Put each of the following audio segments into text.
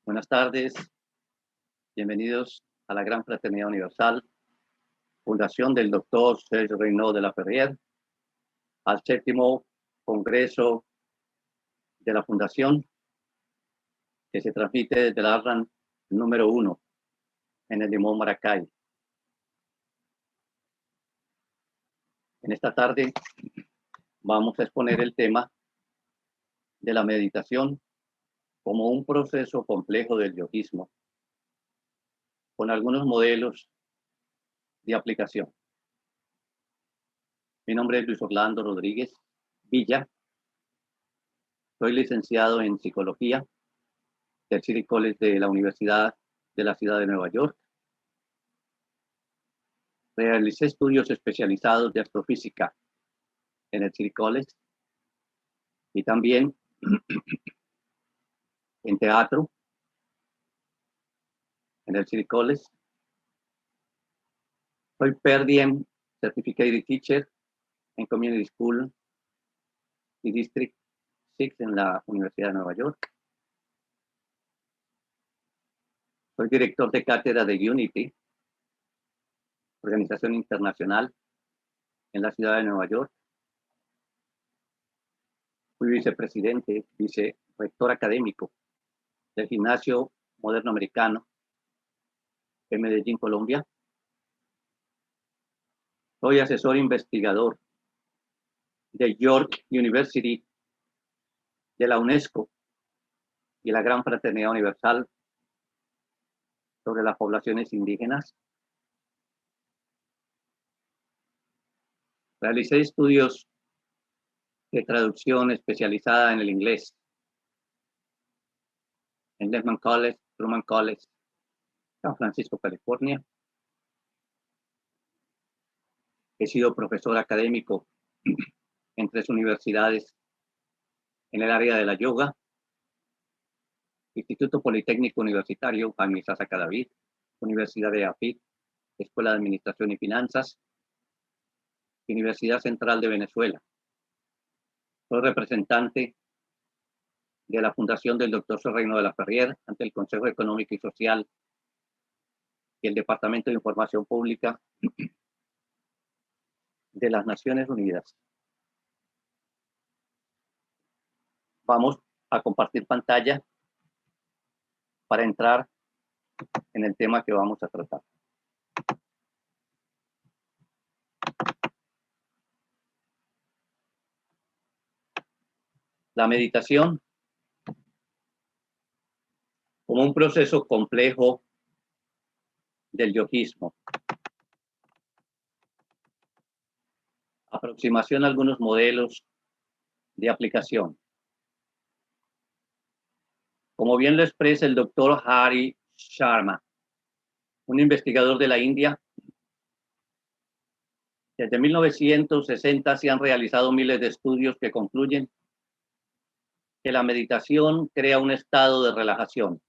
Buenas tardes, bienvenidos a la Gran Fraternidad Universal, Fundación del Dr. Serge Reynaud de la Ferrière, al 7º Congreso de la Fundación, que se transmite desde el ARRAN número 1 en el Limón Maracay. En esta tarde vamos a exponer el tema de la meditación como un proceso complejo del yoguismo, con algunos modelos de aplicación. Mi nombre es Luis Orlando Rodríguez Villa. Soy licenciado en Psicología del City College de la Universidad de la Ciudad de Nueva York. Realicé estudios especializados de astrofísica en el City College y también en teatro en el City College. Soy Per Diem Certificated Teacher en Community School y District 6 en la Universidad de Nueva York. Soy director de cátedra de Unity, organización internacional en la ciudad de Nueva York. Fui vicepresidente, vicerrector académico del Gimnasio Moderno Americano en Medellín, Colombia. Soy asesor investigador de York University, de la UNESCO y la Gran Fraternidad Universal sobre las poblaciones indígenas. Realicé estudios de traducción especializada en el inglés en Lehman College, Truman College, San Francisco, California. He sido profesor académico en 3 universidades en el área de la yoga: Instituto Politécnico Universitario Jaime Sasa Cadavid, Universidad de AFIT, Escuela de Administración y Finanzas, Universidad Central de Venezuela. Soy representante de la Fundación del Dr. Serge Reynaud de la Ferrière ante el Consejo Económico y Social y el Departamento de Información Pública de las Naciones Unidas. Vamos a compartir pantalla para entrar en el tema que vamos a tratar. La meditación como un proceso complejo del yoguismo. Aproximación a algunos modelos de aplicación. Como bien lo expresa el doctor Hari Sharma, un investigador de la India, desde 1960 se han realizado miles de estudios que concluyen que la meditación crea un estado de relajación.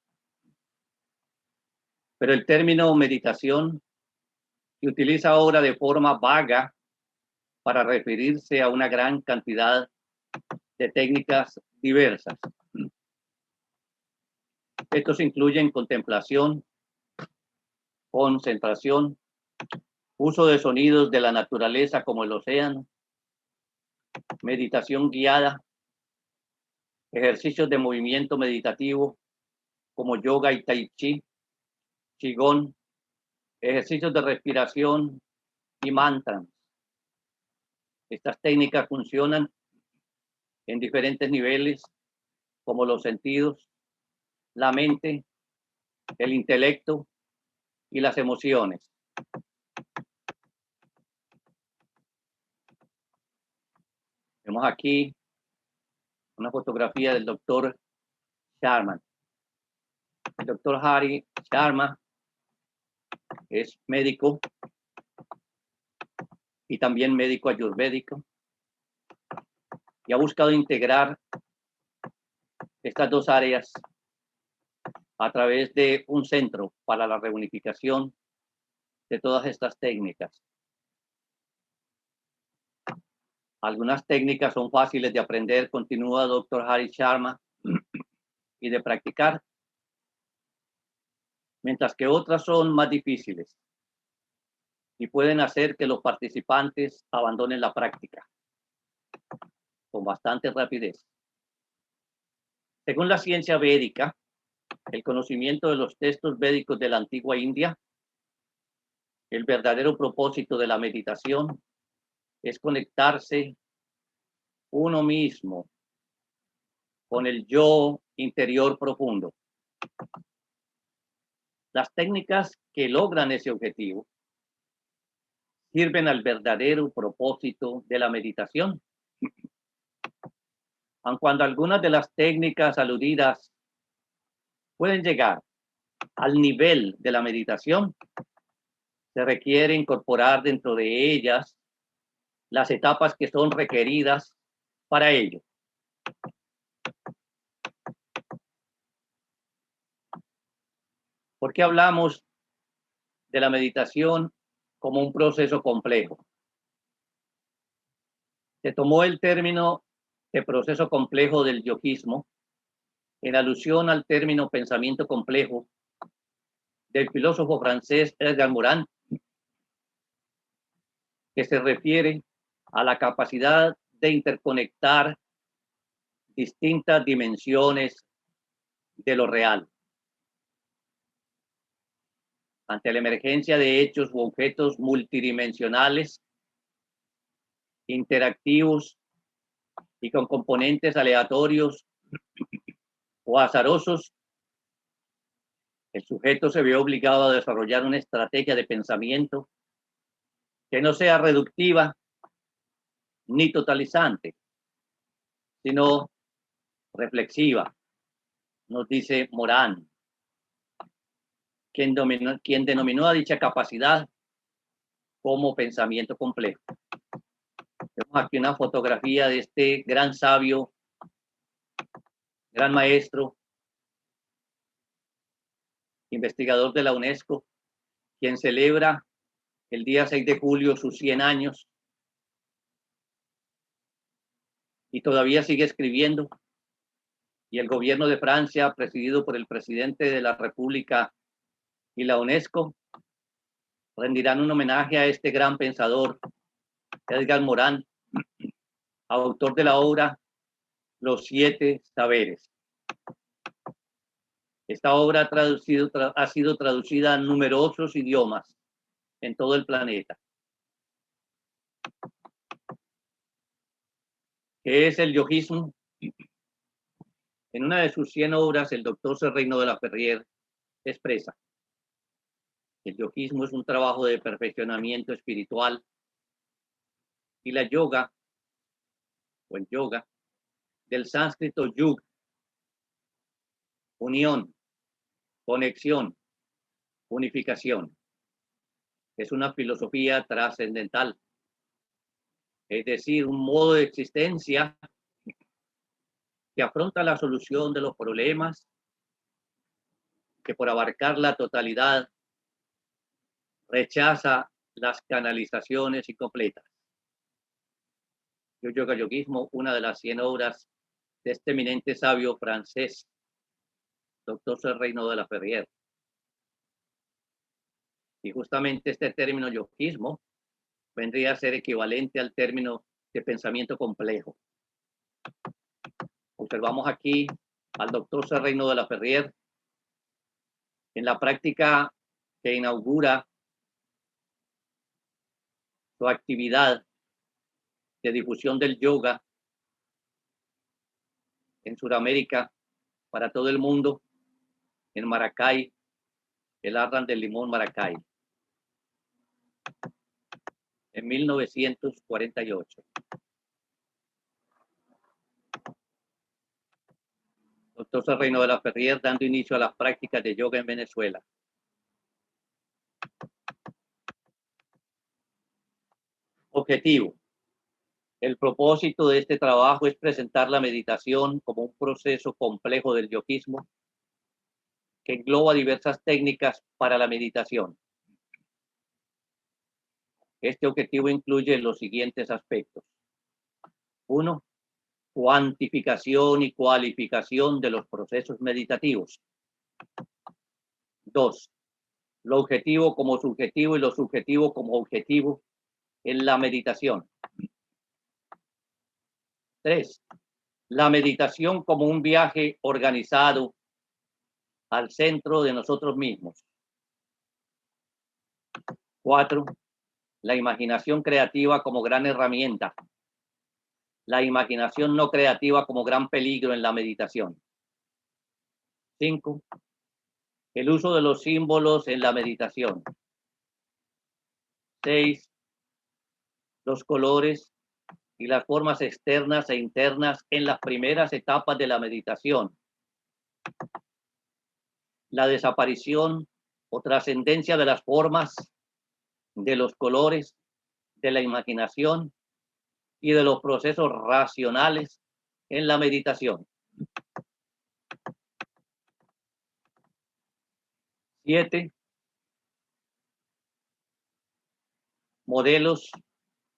Pero el término meditación se utiliza ahora de forma vaga para referirse a una gran cantidad de técnicas diversas. Estos incluyen contemplación, concentración, uso de sonidos de la naturaleza como el océano, meditación guiada, ejercicios de movimiento meditativo como yoga y tai chi, qigong, ejercicios de respiración y mantras. Estas técnicas funcionan en diferentes niveles como los sentidos, la mente, el intelecto y las emociones. Vemos aquí una fotografía del doctor Sharma. El doctor Hari Sharma es médico y también médico ayurvédico y ha buscado integrar estas dos áreas a través de un centro para la reunificación de todas estas técnicas. Algunas técnicas son fáciles de aprender, continúa doctor Hari Sharma, y de practicar. mientras que otras son más difíciles y pueden hacer que los participantes abandonen la práctica con bastante rapidez. Según la ciencia védica, el conocimiento de los textos védicos de la antigua India, el verdadero propósito de la meditación es conectarse uno mismo con el yo interior profundo. Las técnicas que logran ese objetivo sirven al verdadero propósito de la meditación. Aun cuando algunas de las técnicas aludidas pueden llegar al nivel de la meditación, se requiere incorporar dentro de ellas las etapas que son requeridas para ello. ¿Por qué hablamos de la meditación como un proceso complejo? Se tomó el término de proceso complejo del yogismo en alusión al término pensamiento complejo del filósofo francés Edgar Morin, que se refiere a la capacidad de interconectar distintas dimensiones de lo real. Ante la emergencia de hechos u objetos multidimensionales, interactivos y con componentes aleatorios o azarosos, el sujeto se ve obligado a desarrollar una estrategia de pensamiento que no sea reductiva ni totalizante, sino reflexiva, nos dice Morin, quien denominó a dicha capacidad como pensamiento complejo. Vemos aquí una fotografía de este gran sabio, gran maestro, investigador de la UNESCO, quien celebra el día 6 de julio sus 100 años y todavía sigue escribiendo. Y el gobierno de Francia, presidido por el presidente de la República y la UNESCO, rendirán un homenaje a este gran pensador, Edgar Morin, autor de la obra Los 7 Saberes. Esta obra ha sido traducida a numerosos idiomas en todo el planeta. ¿Qué es el yogismo? En una de sus 100 obras, el doctor Serrano de la Ferrier expresa: el yogismo es un trabajo de perfeccionamiento espiritual y la yoga, o el yoga, del sánscrito yug, unión, conexión, unificación. Es una filosofía trascendental, es decir, un modo de existencia que afronta la solución de los problemas, que por abarcar la totalidad rechaza las canalizaciones incompletas. Yoga Yogismo, una de las 100 obras de este eminente sabio francés, doctor Serrano de la Ferrier. Y justamente este término yogismo vendría a ser equivalente al término de pensamiento complejo. Observamos aquí al doctor Serrano de la Ferrier en la práctica que inaugura su actividad de difusión del yoga en Sudamérica para todo el mundo, en Maracay, el Arran del Limón, Maracay, en 1948. Doctor Serrano de la Ferrier dando inicio a las prácticas de yoga en Venezuela. Objetivo. El propósito de este trabajo es presentar la meditación como un proceso complejo del yogismo que engloba diversas técnicas para la meditación. Este objetivo incluye los siguientes aspectos. 1. Cuantificación y cualificación de los procesos meditativos. 2. lo objetivo como subjetivo y lo subjetivo como objetivo en la meditación. 3. La meditación como un viaje organizado al centro de nosotros mismos. 4. La imaginación creativa como gran herramienta. La imaginación no creativa como gran peligro en la meditación. 5. El uso de los símbolos en la meditación. 6. Los colores y las formas externas e internas en las primeras etapas de la meditación. La desaparición o trascendencia de las formas, de los colores, de la imaginación y de los procesos racionales en la meditación. 7. Modelos,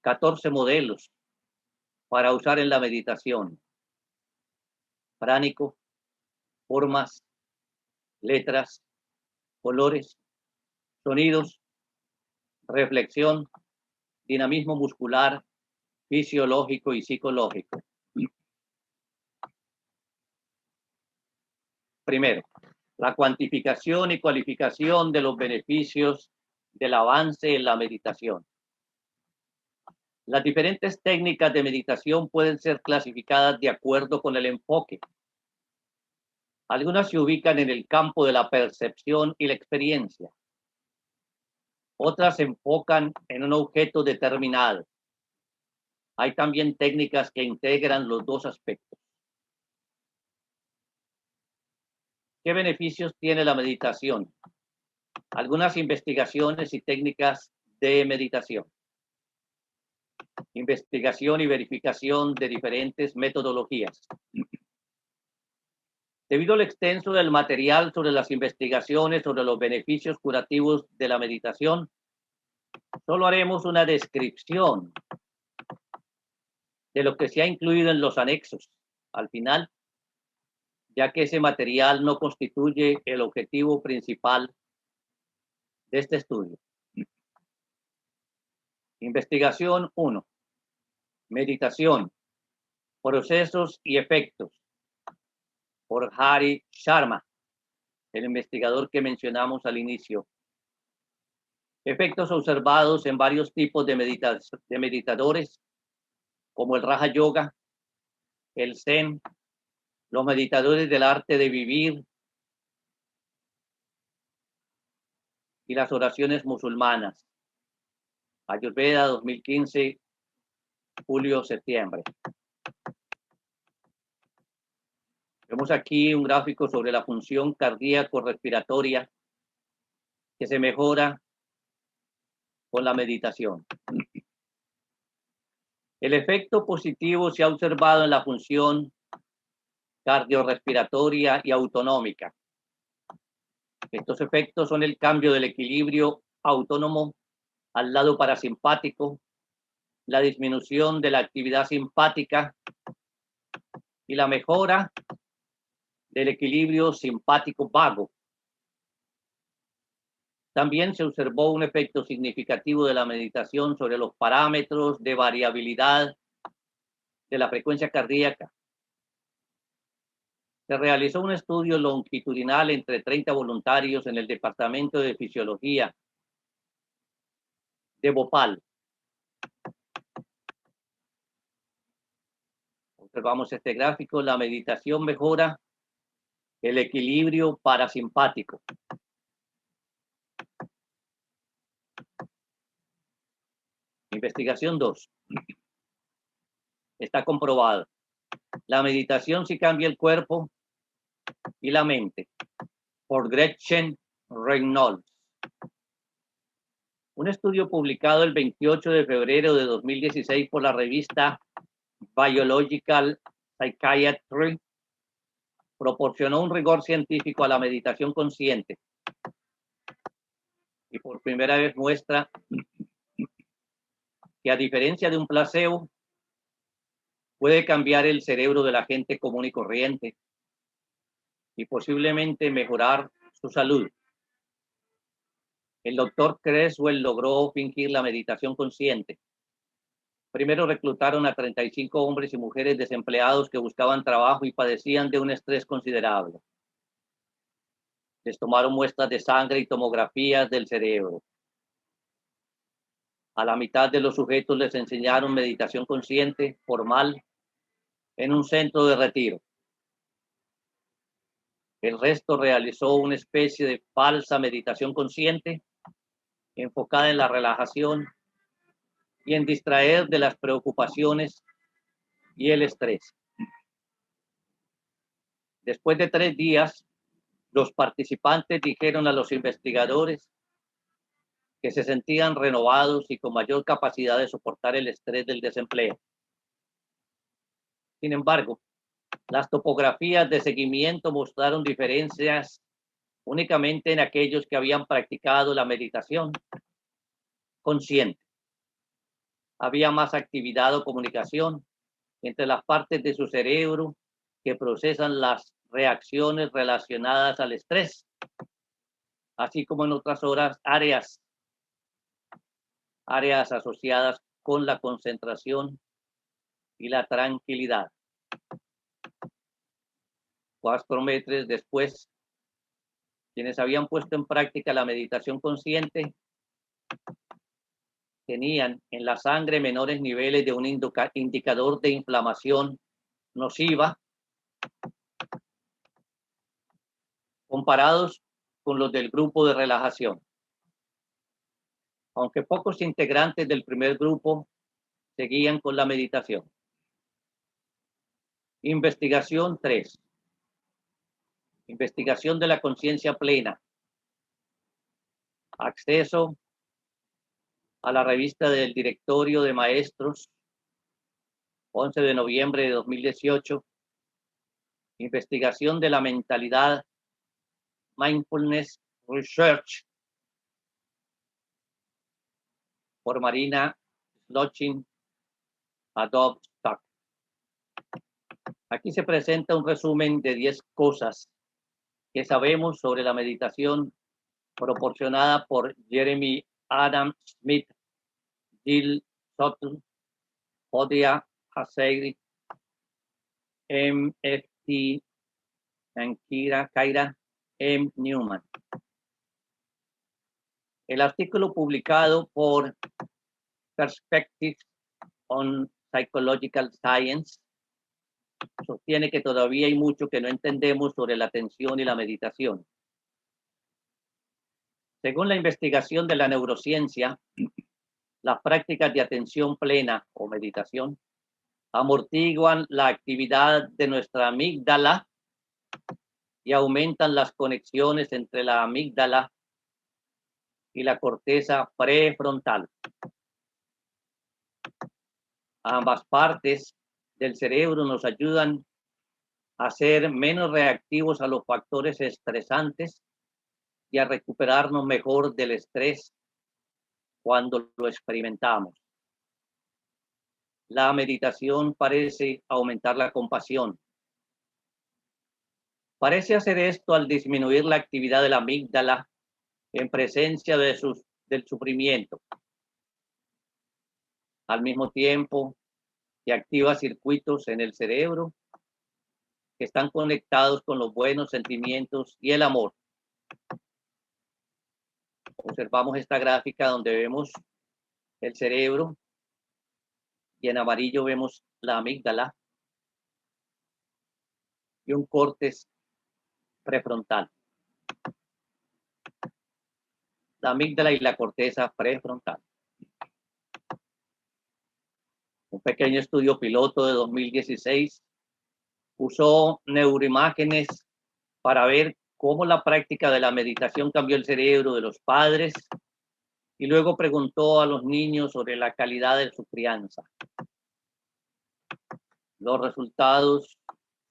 14 modelos para usar en la meditación. Pránico, formas, letras, colores, sonidos, reflexión, dinamismo muscular, fisiológico y psicológico. Primero, la cuantificación y cualificación de los beneficios del avance en la meditación. Las diferentes técnicas de meditación pueden ser clasificadas de acuerdo con el enfoque. Algunas se ubican en el campo de la percepción y la experiencia. Otras se enfocan en un objeto determinado. Hay también técnicas que integran los dos aspectos. ¿Qué beneficios tiene la meditación? Algunas investigaciones y técnicas de meditación. Investigación y verificación de diferentes metodologías. Debido al extenso del material sobre las investigaciones sobre los beneficios curativos de la meditación, solo haremos una descripción de lo que se ha incluido en los anexos al final, ya que ese material no constituye el objetivo principal de este estudio. Investigación 1. Meditación, procesos y efectos. Por Hari Sharma, el investigador que mencionamos al inicio. Efectos observados en varios tipos de meditadores, como el Raja Yoga, el Zen, los meditadores del arte de vivir y las oraciones musulmanas. Ayurveda 2015, julio-septiembre. Vemos aquí un gráfico sobre la función cardíaco-respiratoria que se mejora con la meditación. El efecto positivo se ha observado en la función cardiorrespiratoria y autonómica. Estos efectos son el cambio del equilibrio autónomo al lado parasimpático, la disminución de la actividad simpática y la mejora del equilibrio simpático vago. También se observó un efecto significativo de la meditación sobre los parámetros de variabilidad de la frecuencia cardíaca. Se realizó un estudio longitudinal entre 30 voluntarios en el Departamento de Fisiología de Bhopal. Observamos este gráfico. La meditación mejora el equilibrio parasimpático. Investigación 2. Está comprobado. La meditación sí cambia el cuerpo y la mente. Por Gretchen Reynolds. Un estudio publicado el 28 de febrero de 2016 por la revista Biological Psychiatry proporcionó un rigor científico a la meditación consciente y por primera vez muestra que, a diferencia de un placebo, puede cambiar el cerebro de la gente común y corriente y posiblemente mejorar su salud. el doctor Creswell logró fingir la meditación consciente. Primero reclutaron a 35 hombres y mujeres desempleados que buscaban trabajo y padecían de un estrés considerable. Les tomaron muestras de sangre y tomografías del cerebro. A la mitad de los sujetos les enseñaron meditación consciente formal en un centro de retiro. El resto realizó una especie de falsa meditación consciente enfocada en la relajación y en distraer de las preocupaciones y el estrés. Después de 3 días, los participantes dijeron a los investigadores que se sentían renovados y con mayor capacidad de soportar el estrés del desempleo. Sin embargo, las topografías de seguimiento mostraron diferencias únicamente en aquellos que habían practicado la meditación consciente. Había más actividad o comunicación entre las partes de su cerebro que procesan las reacciones relacionadas al estrés, así como en otras áreas asociadas con la concentración y la tranquilidad. 4 meses después, quienes habían puesto en práctica la meditación consciente tenían en la sangre menores niveles de un indicador de inflamación nociva comparados con los del grupo de relajación. Aunque pocos integrantes del primer grupo seguían con la meditación. Investigación 3. Investigación de la conciencia plena. Acceso a la revista del Directorio de Maestros, 11 de noviembre de 2018. Investigación de la mentalidad, Mindfulness Research, por Marina Slochin Adobe Stock. Aquí se presenta un resumen de 10 cosas que sabemos sobre la meditación proporcionada por Jeremy Adam Smith, Jill Sutton, Odia Hasegri, MFT, y Kyra M. Newman. El artículo publicado por Perspectives on Psychological Science sostiene que todavía hay mucho que no entendemos sobre la atención y la meditación. Según la investigación de la neurociencia, las prácticas de atención plena o meditación amortiguan la actividad de nuestra amígdala y aumentan las conexiones entre la amígdala y la corteza prefrontal. Ambas partes del cerebro nos ayudan a ser menos reactivos a los factores estresantes y a recuperarnos mejor del estrés cuando lo experimentamos. La meditación parece aumentar la compasión. Parece hacer esto al disminuir la actividad de la amígdala en presencia del sufrimiento. Al mismo tiempo que activa circuitos en el cerebro que están conectados con los buenos sentimientos y el amor. Observamos esta gráfica donde vemos el cerebro y en amarillo vemos la amígdala y un córtex prefrontal. La amígdala y la corteza prefrontal. Un pequeño estudio piloto de 2016 usó neuroimágenes para ver cómo la práctica de la meditación cambió el cerebro de los padres y luego preguntó a los niños sobre la calidad de su crianza. Los resultados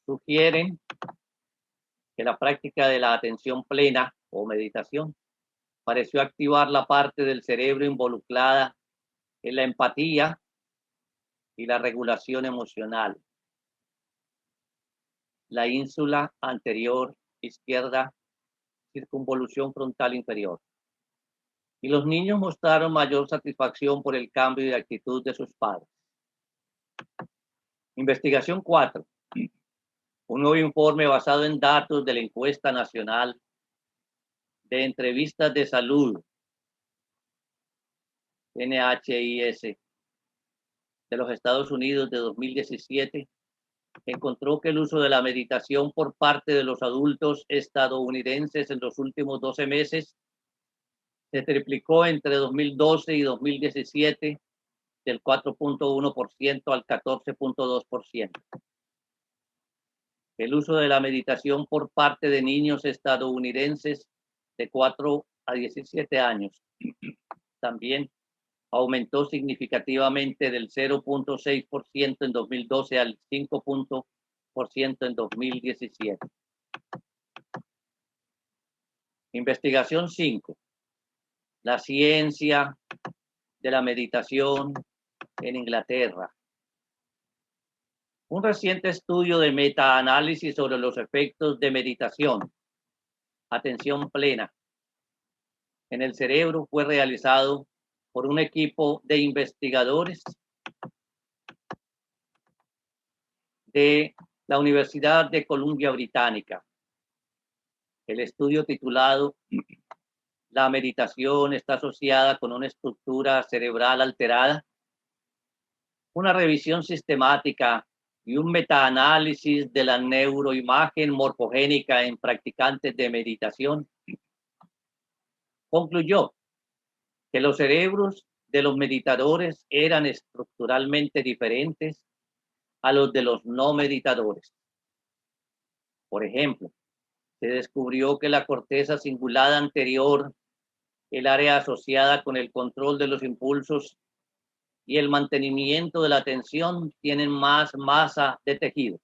sugieren que la práctica de la atención plena o meditación pareció activar la parte del cerebro involucrada en la empatía y la regulación emocional. La ínsula anterior izquierda, circunvolución frontal inferior. y los niños mostraron mayor satisfacción por el cambio de actitud de sus padres. Investigación 4. Un nuevo informe basado en datos de la encuesta nacional de entrevistas de salud, NHIS, de los Estados Unidos de 2017, encontró que el uso de la meditación por parte de los adultos estadounidenses en los últimos 12 meses se triplicó entre 2012 y 2017 del 4.1% al 14.2%. El uso de la meditación por parte de niños estadounidenses de 4 a 17 años también aumentó significativamente del 0.6% en 2012 al 5% en 2017. Investigación 5. La ciencia de la meditación en Inglaterra. Un reciente estudio de metaanálisis sobre los efectos de meditación, atención plena, en el cerebro fue realizado por un equipo de investigadores de la Universidad de Columbia Británica. El estudio titulado La meditación está asociada con una estructura cerebral alterada, una revisión sistemática y un metaanálisis de la neuroimagen morfogénica en practicantes de meditación, concluyó que los cerebros de los meditadores eran estructuralmente diferentes a los de los no meditadores. Por ejemplo, se descubrió que la corteza cingulada anterior, el área asociada con el control de los impulsos y el mantenimiento de la atención, tienen más masa de tejido.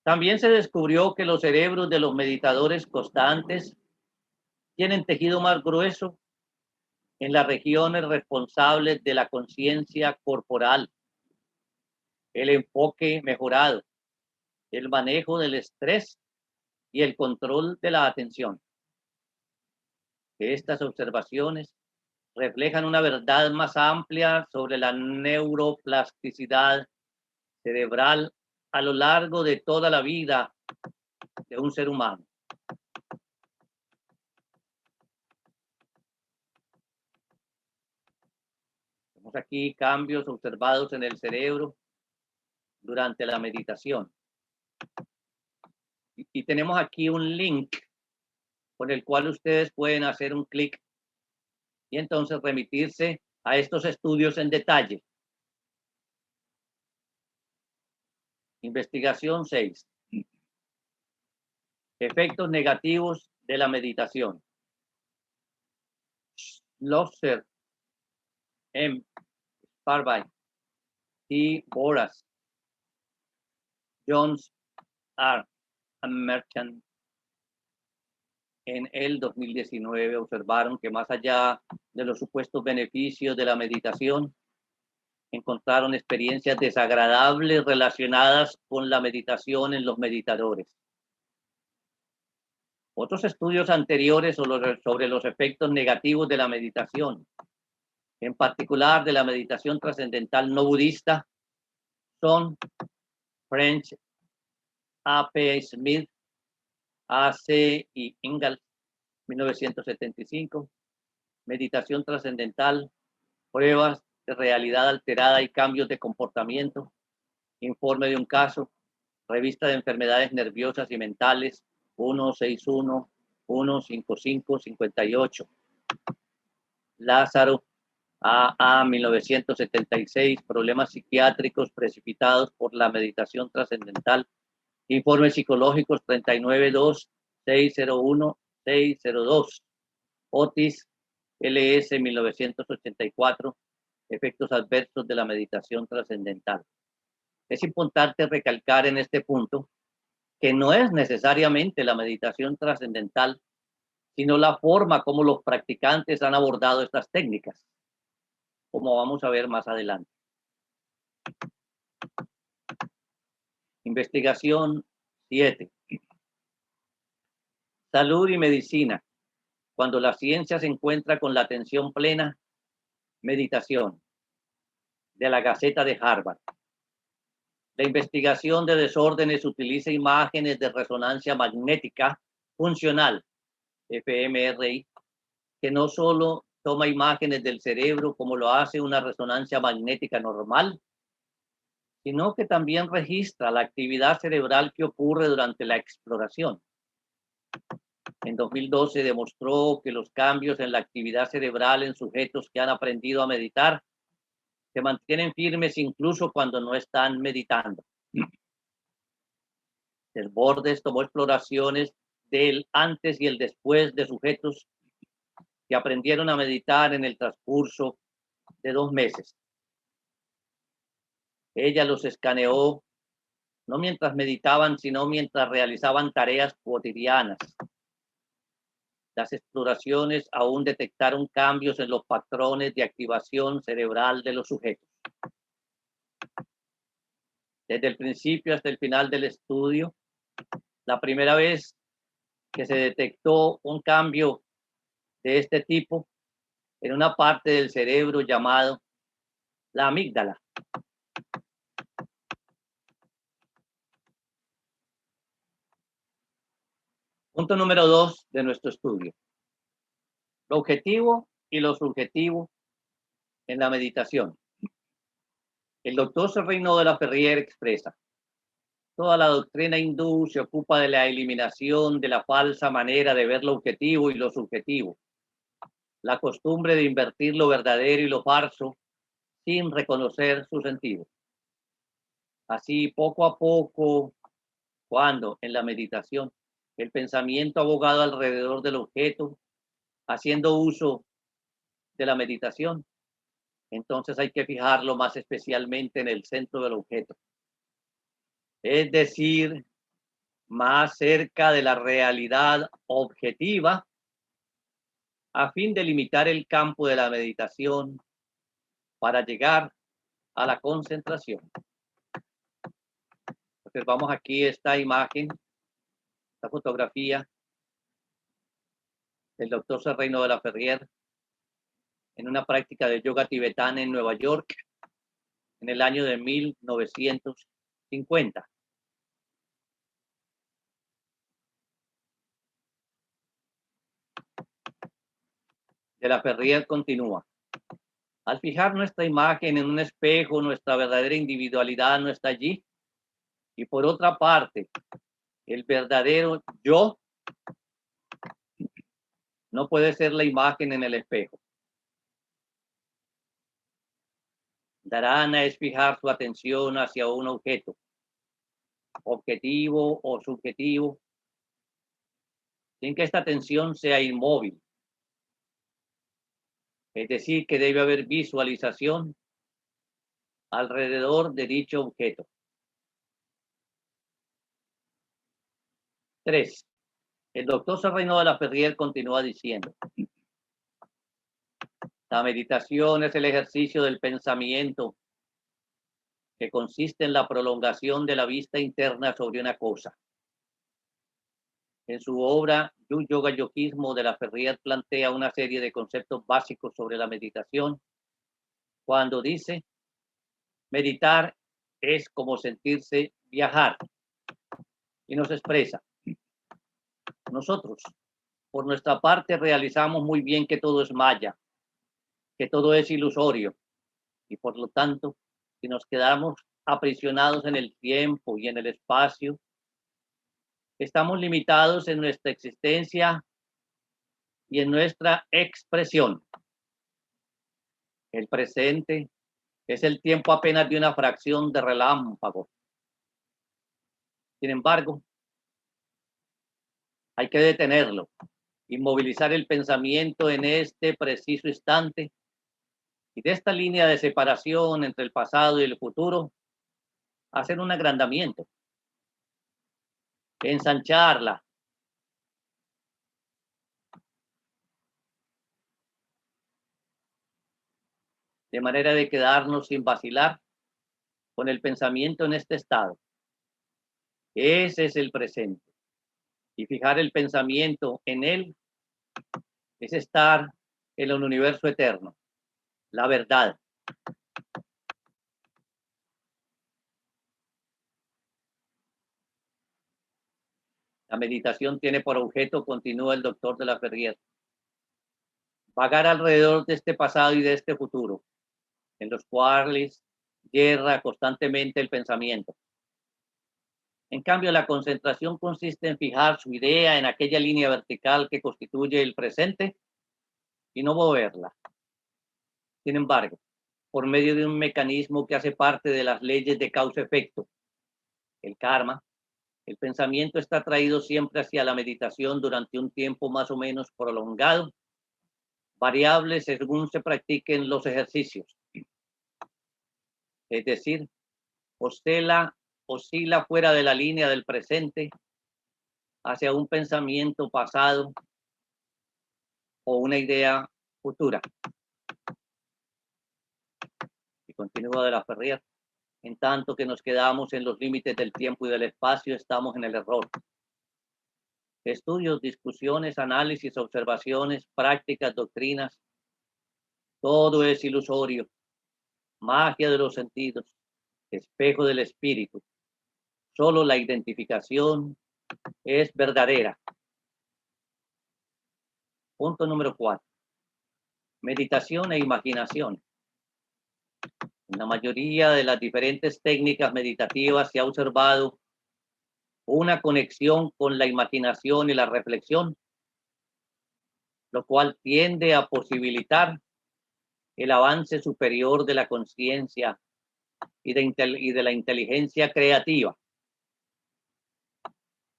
También se descubrió que los cerebros de los meditadores constantes tienen tejido más grueso en las regiones responsables de la conciencia corporal, el enfoque mejorado, el manejo del estrés y el control de la atención. Estas observaciones reflejan una verdad más amplia sobre la neuroplasticidad cerebral a lo largo de toda la vida de un ser humano. Vemos aquí cambios observados en el cerebro durante la meditación. Y tenemos aquí un link con el cual ustedes pueden hacer un clic y entonces remitirse a estos estudios en detalle. Investigación 6. Efectos negativos de la meditación. Schlosser, M. Parvai, T. Boras, Jones, R. Merchant, en el 2019 observaron que más allá de los supuestos beneficios de la meditación, encontraron experiencias desagradables relacionadas con la meditación en los meditadores. Otros estudios anteriores sobre los efectos negativos de la meditación, en particular de la meditación trascendental no budista, son French, A.P. Smith, A.C. y Ingalls, 1975, meditación trascendental, pruebas de realidad alterada y cambios de comportamiento, informe de un caso, revista de enfermedades nerviosas y mentales, 161, 155, 58. Lázaro, A.A. 1976, problemas psiquiátricos precipitados por la meditación trascendental, informes psicológicos 392, 601, 602. Otis, L.S. 1984, efectos adversos de la meditación trascendental. Es importante recalcar en este punto que no es necesariamente la meditación trascendental, sino la forma como los practicantes han abordado estas técnicas, como vamos a ver más adelante. Investigación 7. Salud y medicina. cuando la ciencia se encuentra con la atención plena, meditación, de la Gaceta de Harvard. La investigación de desórdenes utiliza imágenes de resonancia magnética funcional, fMRI, que no solo toma imágenes del cerebro como lo hace una resonancia magnética normal, sino que también registra la actividad cerebral que ocurre durante la exploración. En 2012 demostró que los cambios en la actividad cerebral en sujetos que han aprendido a meditar se mantienen firmes incluso cuando no están meditando. Desbordes tomó exploraciones del antes y el después de sujetos que aprendieron a meditar en el transcurso de 2 meses. Ella los escaneó no mientras meditaban, sino mientras realizaban tareas cotidianas. Las exploraciones aún detectaron cambios en los patrones de activación cerebral de los sujetos. Desde el principio hasta el final del estudio, la primera vez que se detectó un cambio de este tipo en una parte del cerebro llamado la amígdala. Punto número 2 de nuestro estudio. Lo objetivo y lo subjetivo en la meditación. El doctor Serrano de la Ferrier expresa: toda la doctrina hindú se ocupa de la eliminación de la falsa manera de ver lo objetivo y lo subjetivo, la costumbre de invertir lo verdadero y lo falso sin reconocer su sentido. Así, poco a poco, cuando en la meditación el pensamiento abogado alrededor del objeto, haciendo uso de la meditación, entonces hay que fijarlo más especialmente en el centro del objeto. Es decir, más cerca de la realidad objetiva, a fin de limitar el campo de la meditación para llegar a la concentración. Entonces vamos aquí esta imagen, esta fotografía del doctor Serrano de la Ferrier en una práctica de yoga tibetana en Nueva York en el año de 1950. De la Ferrier continúa: al fijar nuestra imagen en un espejo, nuestra verdadera individualidad no está allí. Y por otra parte, el verdadero yo no puede ser la imagen en el espejo. Dharana es fijar su atención hacia un objeto, objetivo o subjetivo, sin que esta atención sea inmóvil. Es decir, que debe haber visualización alrededor de dicho objeto. 3. El doctor Serrano de la Ferrier continúa diciendo: la meditación es el ejercicio del pensamiento que consiste en la prolongación de la vista interna sobre una cosa. En su obra Yoga Yogismo de la Ferrier plantea una serie de conceptos básicos sobre la meditación cuando dice: meditar es como sentirse viajar, y nos expresa: nosotros, por nuestra parte, realizamos muy bien que todo es maya, que todo es ilusorio, y por lo tanto, si nos quedamos aprisionados en el tiempo y en el espacio, estamos limitados en nuestra existencia y en nuestra expresión. El presente es el tiempo apenas de una fracción de relámpago. Sin embargo, hay que detenerlo, inmovilizar el pensamiento en este preciso instante, y de esta línea de separación entre el pasado y el futuro, hacer un agrandamiento, ensancharla, de manera de quedarnos sin vacilar con el pensamiento en este estado. Ese es el presente. Y fijar el pensamiento en él es estar en el universo eterno, la verdad. La meditación tiene por objeto, continúa el doctor de la Ferrier, vagar alrededor de este pasado y de este futuro, en los cuales yerra constantemente el pensamiento. En cambio, la concentración consiste en fijar su idea en aquella línea vertical que constituye el presente y no moverla. Sin embargo, por medio de un mecanismo que hace parte de las leyes de causa-efecto, el karma, el pensamiento está traído siempre hacia la meditación durante un tiempo más o menos prolongado, variable según se practiquen los ejercicios. Es decir, oscila fuera de la línea del presente hacia un pensamiento pasado o una idea futura. Y continúa de la Ferrier. En tanto que nos quedamos en los límites del tiempo y del espacio, estamos en el error. Estudios, discusiones, análisis, observaciones, prácticas, doctrinas, todo es ilusorio, magia de los sentidos, espejo del espíritu. Solo la identificación es verdadera. Punto número 4. Meditación e imaginación. En la mayoría de las diferentes técnicas meditativas se ha observado una conexión con la imaginación y la reflexión, lo cual tiende a posibilitar el avance superior de la conciencia y de la inteligencia creativa.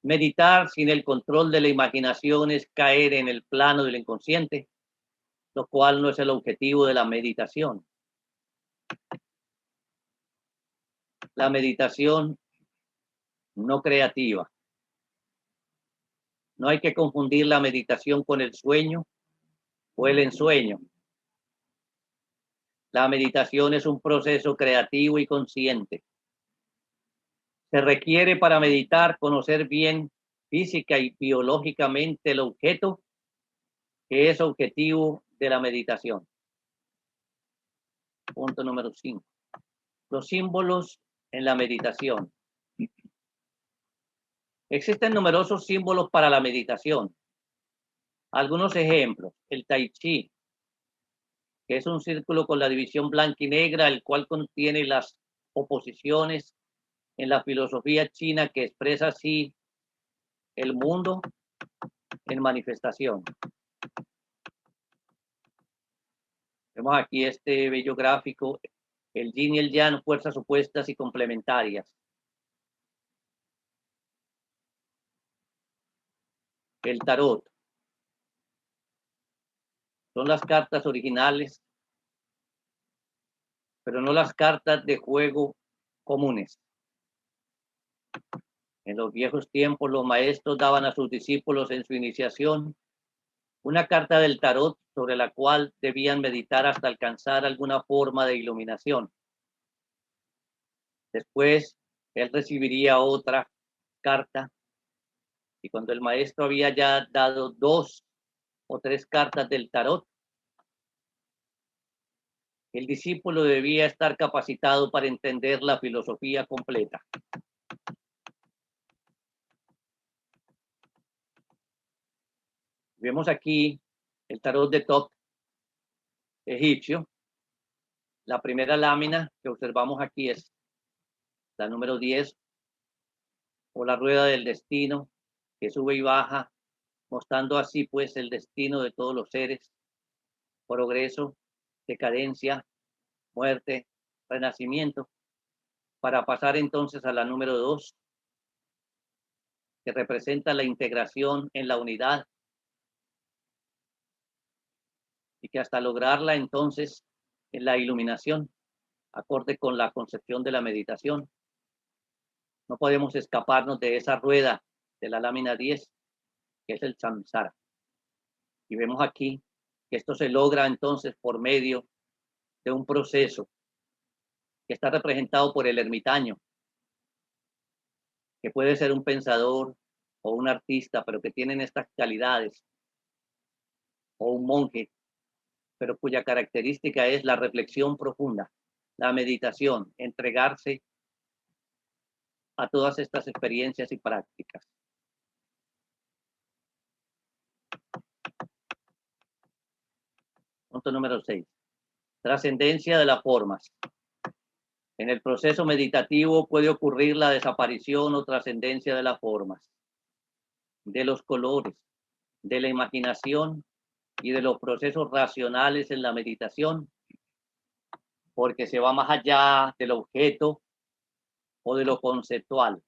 Meditar sin el control de la imaginación es caer en el plano del inconsciente, lo cual no es el objetivo de la meditación. La meditación no creativa. No hay que confundir la meditación con el sueño o el ensueño. La meditación es un proceso creativo y consciente. Se requiere para meditar conocer bien física y biológicamente el objeto que es objetivo de la meditación. Punto número 5. Los símbolos en la meditación. Existen numerosos símbolos para la meditación. Algunos ejemplos: el Tai Chi, que es un círculo con la división blanca y negra, el cual contiene las oposiciones en la filosofía china, que expresa así el mundo en manifestación. Vemos aquí este bello gráfico, el yin y el yang, fuerzas opuestas y complementarias. El tarot. Son las cartas originales, pero no las cartas de juego comunes. En los viejos tiempos, los maestros daban a sus discípulos en su iniciación una carta del tarot sobre la cual debían meditar hasta alcanzar alguna forma de iluminación. Después, él recibiría otra carta, y cuando el maestro había ya dado 2 o 3 cartas del tarot, el discípulo debía estar capacitado para entender la filosofía completa. Vemos aquí el tarot de Thoth egipcio. La primera lámina que observamos aquí es la número 10, o la rueda del destino, que sube y baja, mostrando así pues el destino de todos los seres: progreso, decadencia, muerte, renacimiento, para pasar entonces a la número 2, que representa la integración en la unidad, y que hasta lograrla entonces en la iluminación, acorde con la concepción de la meditación, no podemos escaparnos de esa rueda de la lámina 10, que es el samsara. Y vemos aquí que esto se logra entonces por medio de un proceso que está representado por el ermitaño, que puede ser un pensador o un artista, pero que tienen estas calidades. o un monje, pero cuya característica es la reflexión profunda, la meditación, entregarse a todas estas experiencias y prácticas. Punto número 6. Trascendencia de las formas. En el proceso meditativo puede ocurrir la desaparición o trascendencia de las formas, de los colores, de la imaginación y de los procesos racionales en la meditación, porque se va más allá del objeto o de lo conceptual.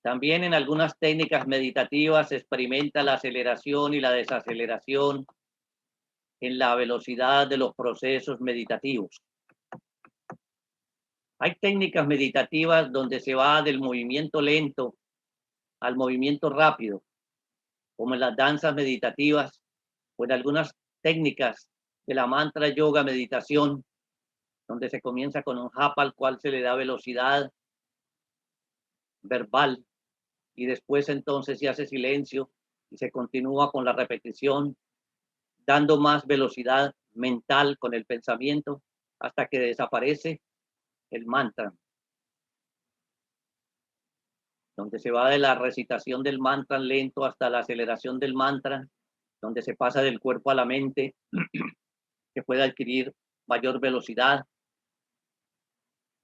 También en algunas técnicas meditativas se experimenta la aceleración y la desaceleración en la velocidad de los procesos meditativos. Hay técnicas meditativas donde se va del movimiento lento al movimiento rápido, como en las danzas meditativas o en algunas técnicas de la mantra yoga meditación, donde se comienza con un japa al cual se le da velocidad verbal y después entonces se hace silencio y se continúa con la repetición, dando más velocidad mental con el pensamiento hasta que desaparece el mantra, donde se va de la recitación del mantra lento hasta la aceleración del mantra, donde se pasa del cuerpo a la mente, que puede adquirir mayor velocidad.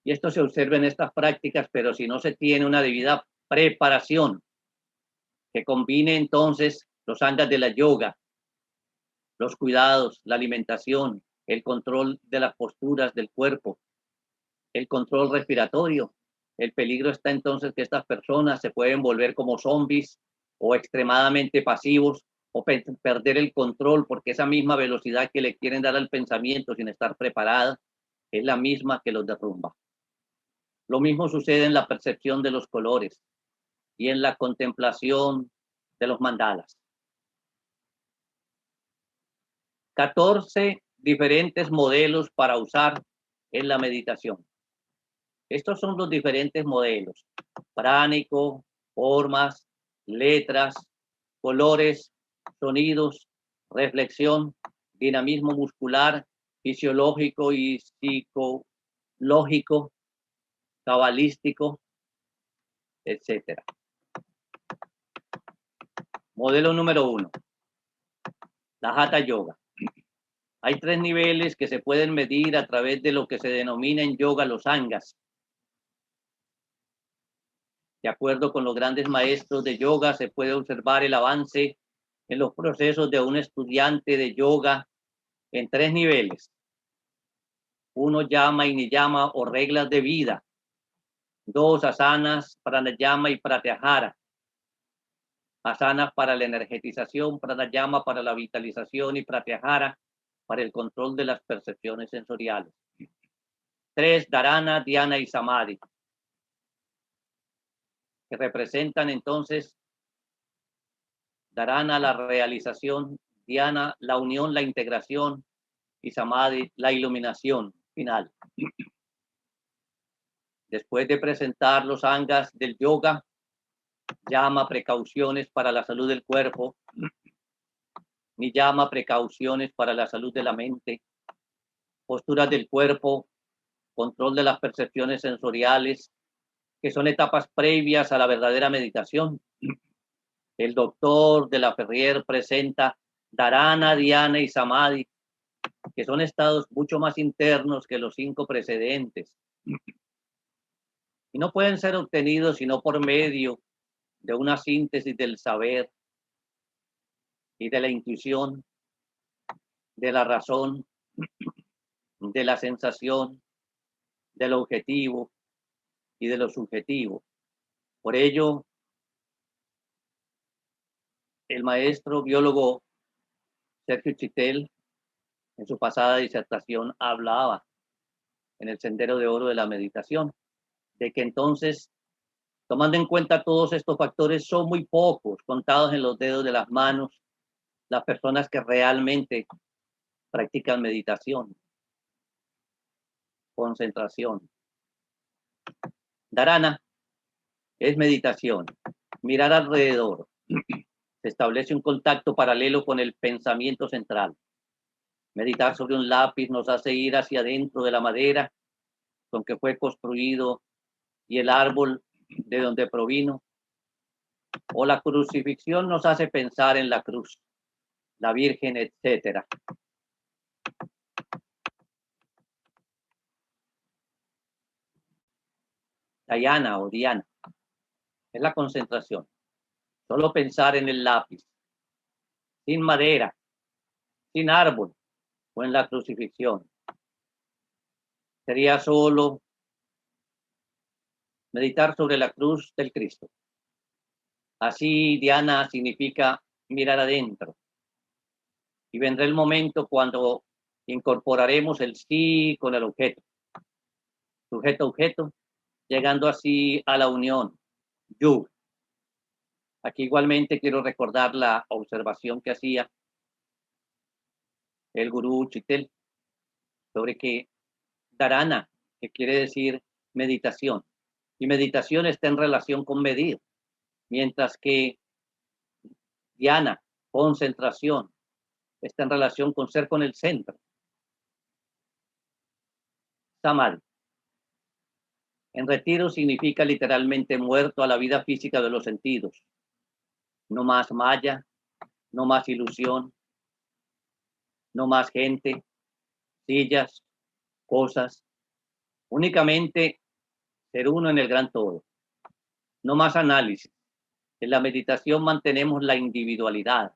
Y esto se observa en estas prácticas, pero si no se tiene una debida preparación que combine entonces los angas de la yoga, los cuidados, la alimentación, el control de las posturas del cuerpo, el control respiratorio. El peligro está entonces que estas personas se pueden volver como zombies o extremadamente pasivos o perder el control porque esa misma velocidad que le quieren dar al pensamiento sin estar preparada es la misma que los derrumba. Lo mismo sucede en la percepción de los colores y en la contemplación de los mandalas. 14 diferentes modelos para usar en la meditación. Estos son los diferentes modelos: pránico, formas, letras, colores, sonidos, reflexión, dinamismo muscular, fisiológico y psicológico, cabalístico, etc. Modelo número 1, la Hatha Yoga. Hay 3 niveles que se pueden medir a través de lo que se denomina en yoga los angas. De acuerdo con los grandes maestros de yoga, se puede observar el avance en los procesos de un estudiante de yoga en 3 niveles. 1, yama y niyama o reglas de vida. 2, asanas, pranayama y pratyahara. Asanas para la energetización, pranayama para la vitalización y pratyahara para el control de las percepciones sensoriales. 3, dharana, dhyana y samadhi, que representan entonces dharana, la realización, dhyana, la unión, la integración, y samadhi, la iluminación final. Después de presentar los angas del yoga, yama, precauciones para la salud del cuerpo, niyama, precauciones para la salud de la mente, posturas del cuerpo, control de las percepciones sensoriales, que son etapas previas a la verdadera meditación. El doctor de la Ferrier presenta dharana, dhyana y samadhi, que son estados mucho más internos que los 5 precedentes. Y no pueden ser obtenidos sino por medio de una síntesis del saber y de la intuición, de la razón, de la sensación, del objetivo y de lo subjetivo. Por ello, el maestro biólogo Sergio Chitel, en su pasada disertación, hablaba en el Sendero de Oro de la meditación, de que entonces, tomando en cuenta todos estos factores, son muy pocos, contados en los dedos de las manos, las personas que realmente practican meditación, concentración. Dharana es meditación, mirar alrededor, Se establece un contacto paralelo con el pensamiento central. Meditar sobre un lápiz nos hace ir hacia adentro de la madera con que fue construido y el árbol de donde provino. O la crucifixión nos hace pensar en la cruz, la Virgen, etcétera. Diana o Diana es la concentración. Solo pensar en el lápiz, sin madera, sin árbol o en la crucifixión. Sería solo meditar sobre la cruz del Cristo. Así, Diana significa mirar adentro. Y vendrá el momento cuando incorporaremos el sí con el objeto. Sujeto-objeto, llegando así a la unión. Yug. Aquí igualmente quiero recordar la observación que hacía el gurú Chitel sobre que dharana, que quiere decir meditación, y meditación está en relación con medir, mientras que dhyana, concentración, está en relación con ser con el centro. Samadhi. En retiro significa literalmente muerto a la vida física de los sentidos. No más maya, no más ilusión, no más gente, sillas, cosas. Únicamente ser uno en el gran todo. No más análisis. En la meditación mantenemos la individualidad.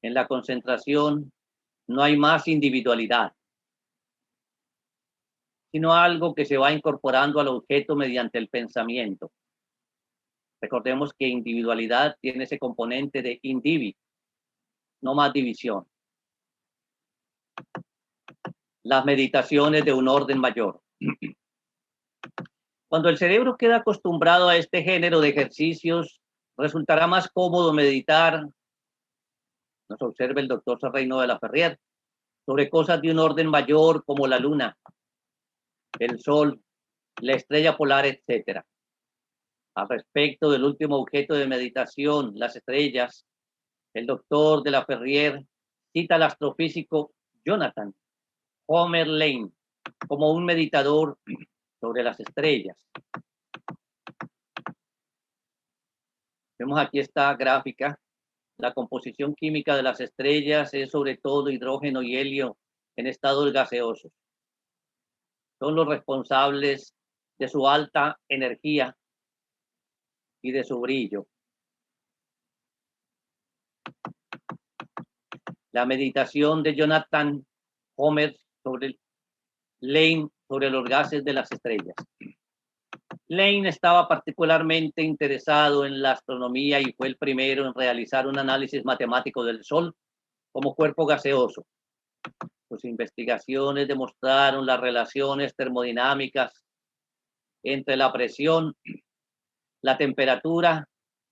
En la concentración no hay más individualidad, sino algo que se va incorporando al objeto mediante el pensamiento. Recordemos que individualidad tiene ese componente de individuo, no más división. Las meditaciones de un orden mayor. Cuando el cerebro queda acostumbrado a este género de ejercicios, resultará más cómodo meditar, nos observa el doctor Serrano de la Ferrier, sobre cosas de un orden mayor como la luna, el sol, la estrella polar, etc. Al respecto del último objeto de meditación, las estrellas, el doctor de la Ferrier cita al astrofísico Jonathan Homer Lane como un meditador sobre las estrellas. Vemos aquí esta gráfica. La composición química de las estrellas es sobre todo hidrógeno y helio en estados gaseosos. Son los responsables de su alta energía y de su brillo. La meditación de Jonathan Homer sobre Lane sobre los gases de las estrellas. Lane estaba particularmente interesado en la astronomía y fue el primero en realizar un análisis matemático del Sol como cuerpo gaseoso. Sus investigaciones demostraron las relaciones termodinámicas entre la presión, la temperatura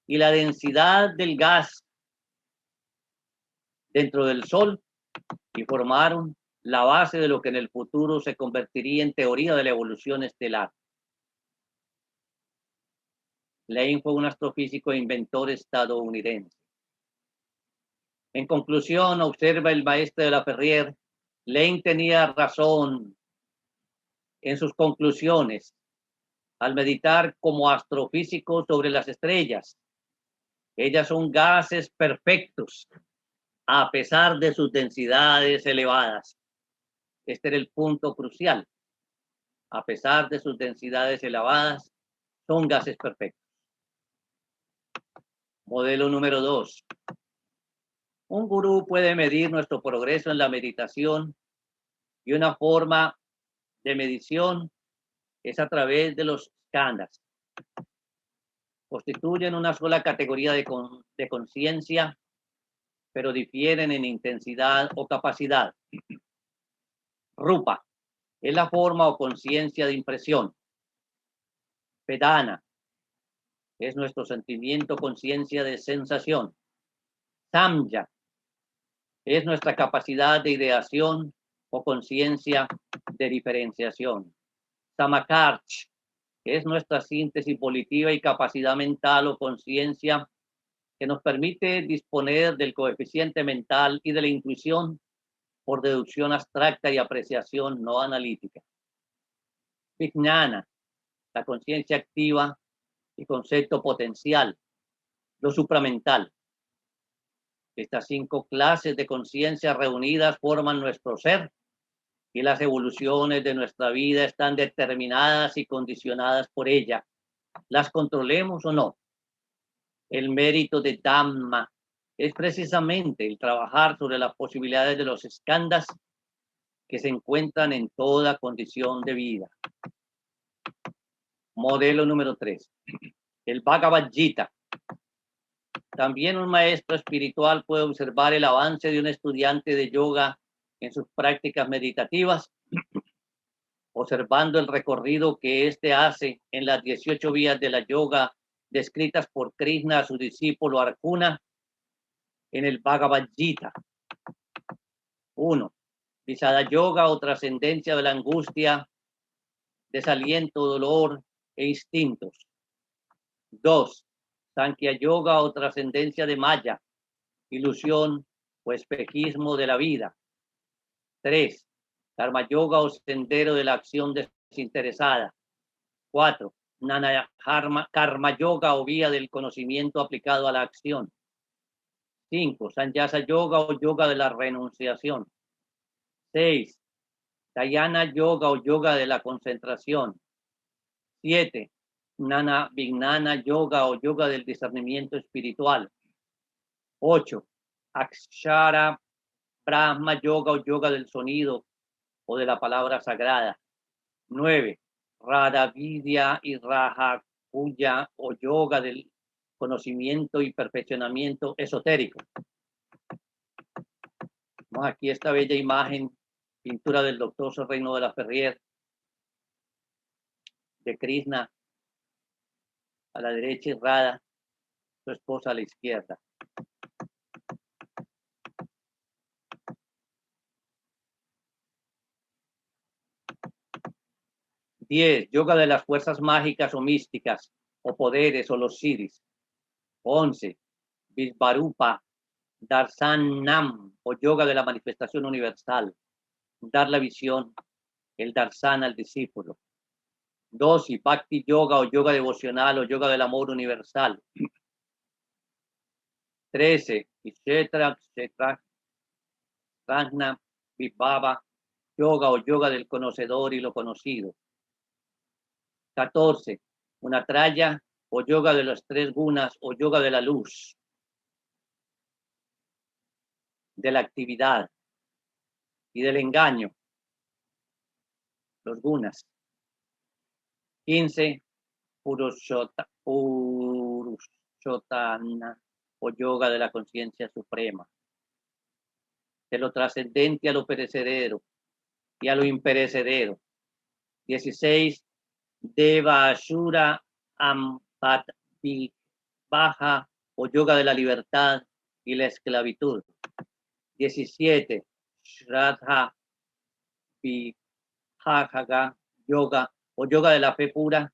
y la densidad del gas dentro del Sol y formaron la base de lo que en el futuro se convertiría en teoría de la evolución estelar. Lane fue un astrofísico e inventor estadounidense. En conclusión, observa el maestro de la Ferrier, Lane tenía razón en sus conclusiones al meditar como astrofísico sobre las estrellas. Ellas son gases perfectos a pesar de sus densidades elevadas. Este era el punto crucial. A pesar de sus densidades elevadas, son gases perfectos. Modelo número 2. Un gurú puede medir nuestro progreso en la meditación y una forma de medición es a través de los skandhas. Constituyen una sola categoría de conciencia, pero difieren en intensidad o capacidad. Rupa es la forma o conciencia de impresión. Vedana es nuestro sentimiento, conciencia de sensación. Samya es nuestra capacidad de ideación o conciencia de diferenciación. Samakarch que es nuestra síntesis volitiva y capacidad mental o conciencia que nos permite disponer del coeficiente mental y de la intuición por deducción abstracta y apreciación no analítica. Vijnana, la conciencia activa y concepto potencial, lo supramental. Estas 5 clases de conciencia reunidas forman nuestro ser y las evoluciones de nuestra vida están determinadas y condicionadas por ella. Las controlemos o no. El mérito de Dhamma es precisamente el trabajar sobre las posibilidades de los skandhas que se encuentran en toda condición de vida. Modelo número 3. El Bhagavad Gita. También un maestro espiritual puede observar el avance de un estudiante de yoga en sus prácticas meditativas, observando el recorrido que éste hace en las 18 vías de la yoga descritas por Krishna a su discípulo Arjuna en el Bhagavad Gita. 1. Visada yoga o trascendencia de la angustia, desaliento, dolor e instintos. 2. Sankhya yoga o trascendencia de Maya, ilusión o espejismo de la vida. 3. Karma yoga o sendero de la acción desinteresada. 4. Karma yoga o vía del conocimiento aplicado a la acción. 5. Sannyasa yoga o yoga de la renunciación. 6. Dhyana yoga o yoga de la concentración. 7. Jnana Vijnana yoga o yoga del discernimiento espiritual. 8. Akshara Brahma yoga o yoga del sonido o de la palabra sagrada. 9. Radha Vidya y Raja Puya o yoga del conocimiento y perfeccionamiento esotérico. Aquí esta bella imagen, pintura del doctor Sorreino de la Ferrier, de Krishna a la derecha y Radha, su esposa a la izquierda. Yoga de las fuerzas mágicas o místicas, o poderes, o los siddhis. 11. Visvarupa Darsanam, o yoga de la manifestación universal. Dar la visión, el darsana al discípulo. 12. Bhakti yoga o yoga devocional o yoga del amor universal. 13. Kshetra Prajna Vibhava yoga o yoga del conocedor y lo conocido. 14. Unatraya o yoga de los 3 gunas o yoga de la luz, de la actividad y del engaño, los gunas. 15. Purushotana o yoga de la conciencia suprema, de lo trascendente a lo perecedero y a lo imperecedero. 16. Deva Ashura Ampat Baja o yoga de la libertad y la esclavitud. 17. Shraddha Vihaga yoga o yoga de la fe pura,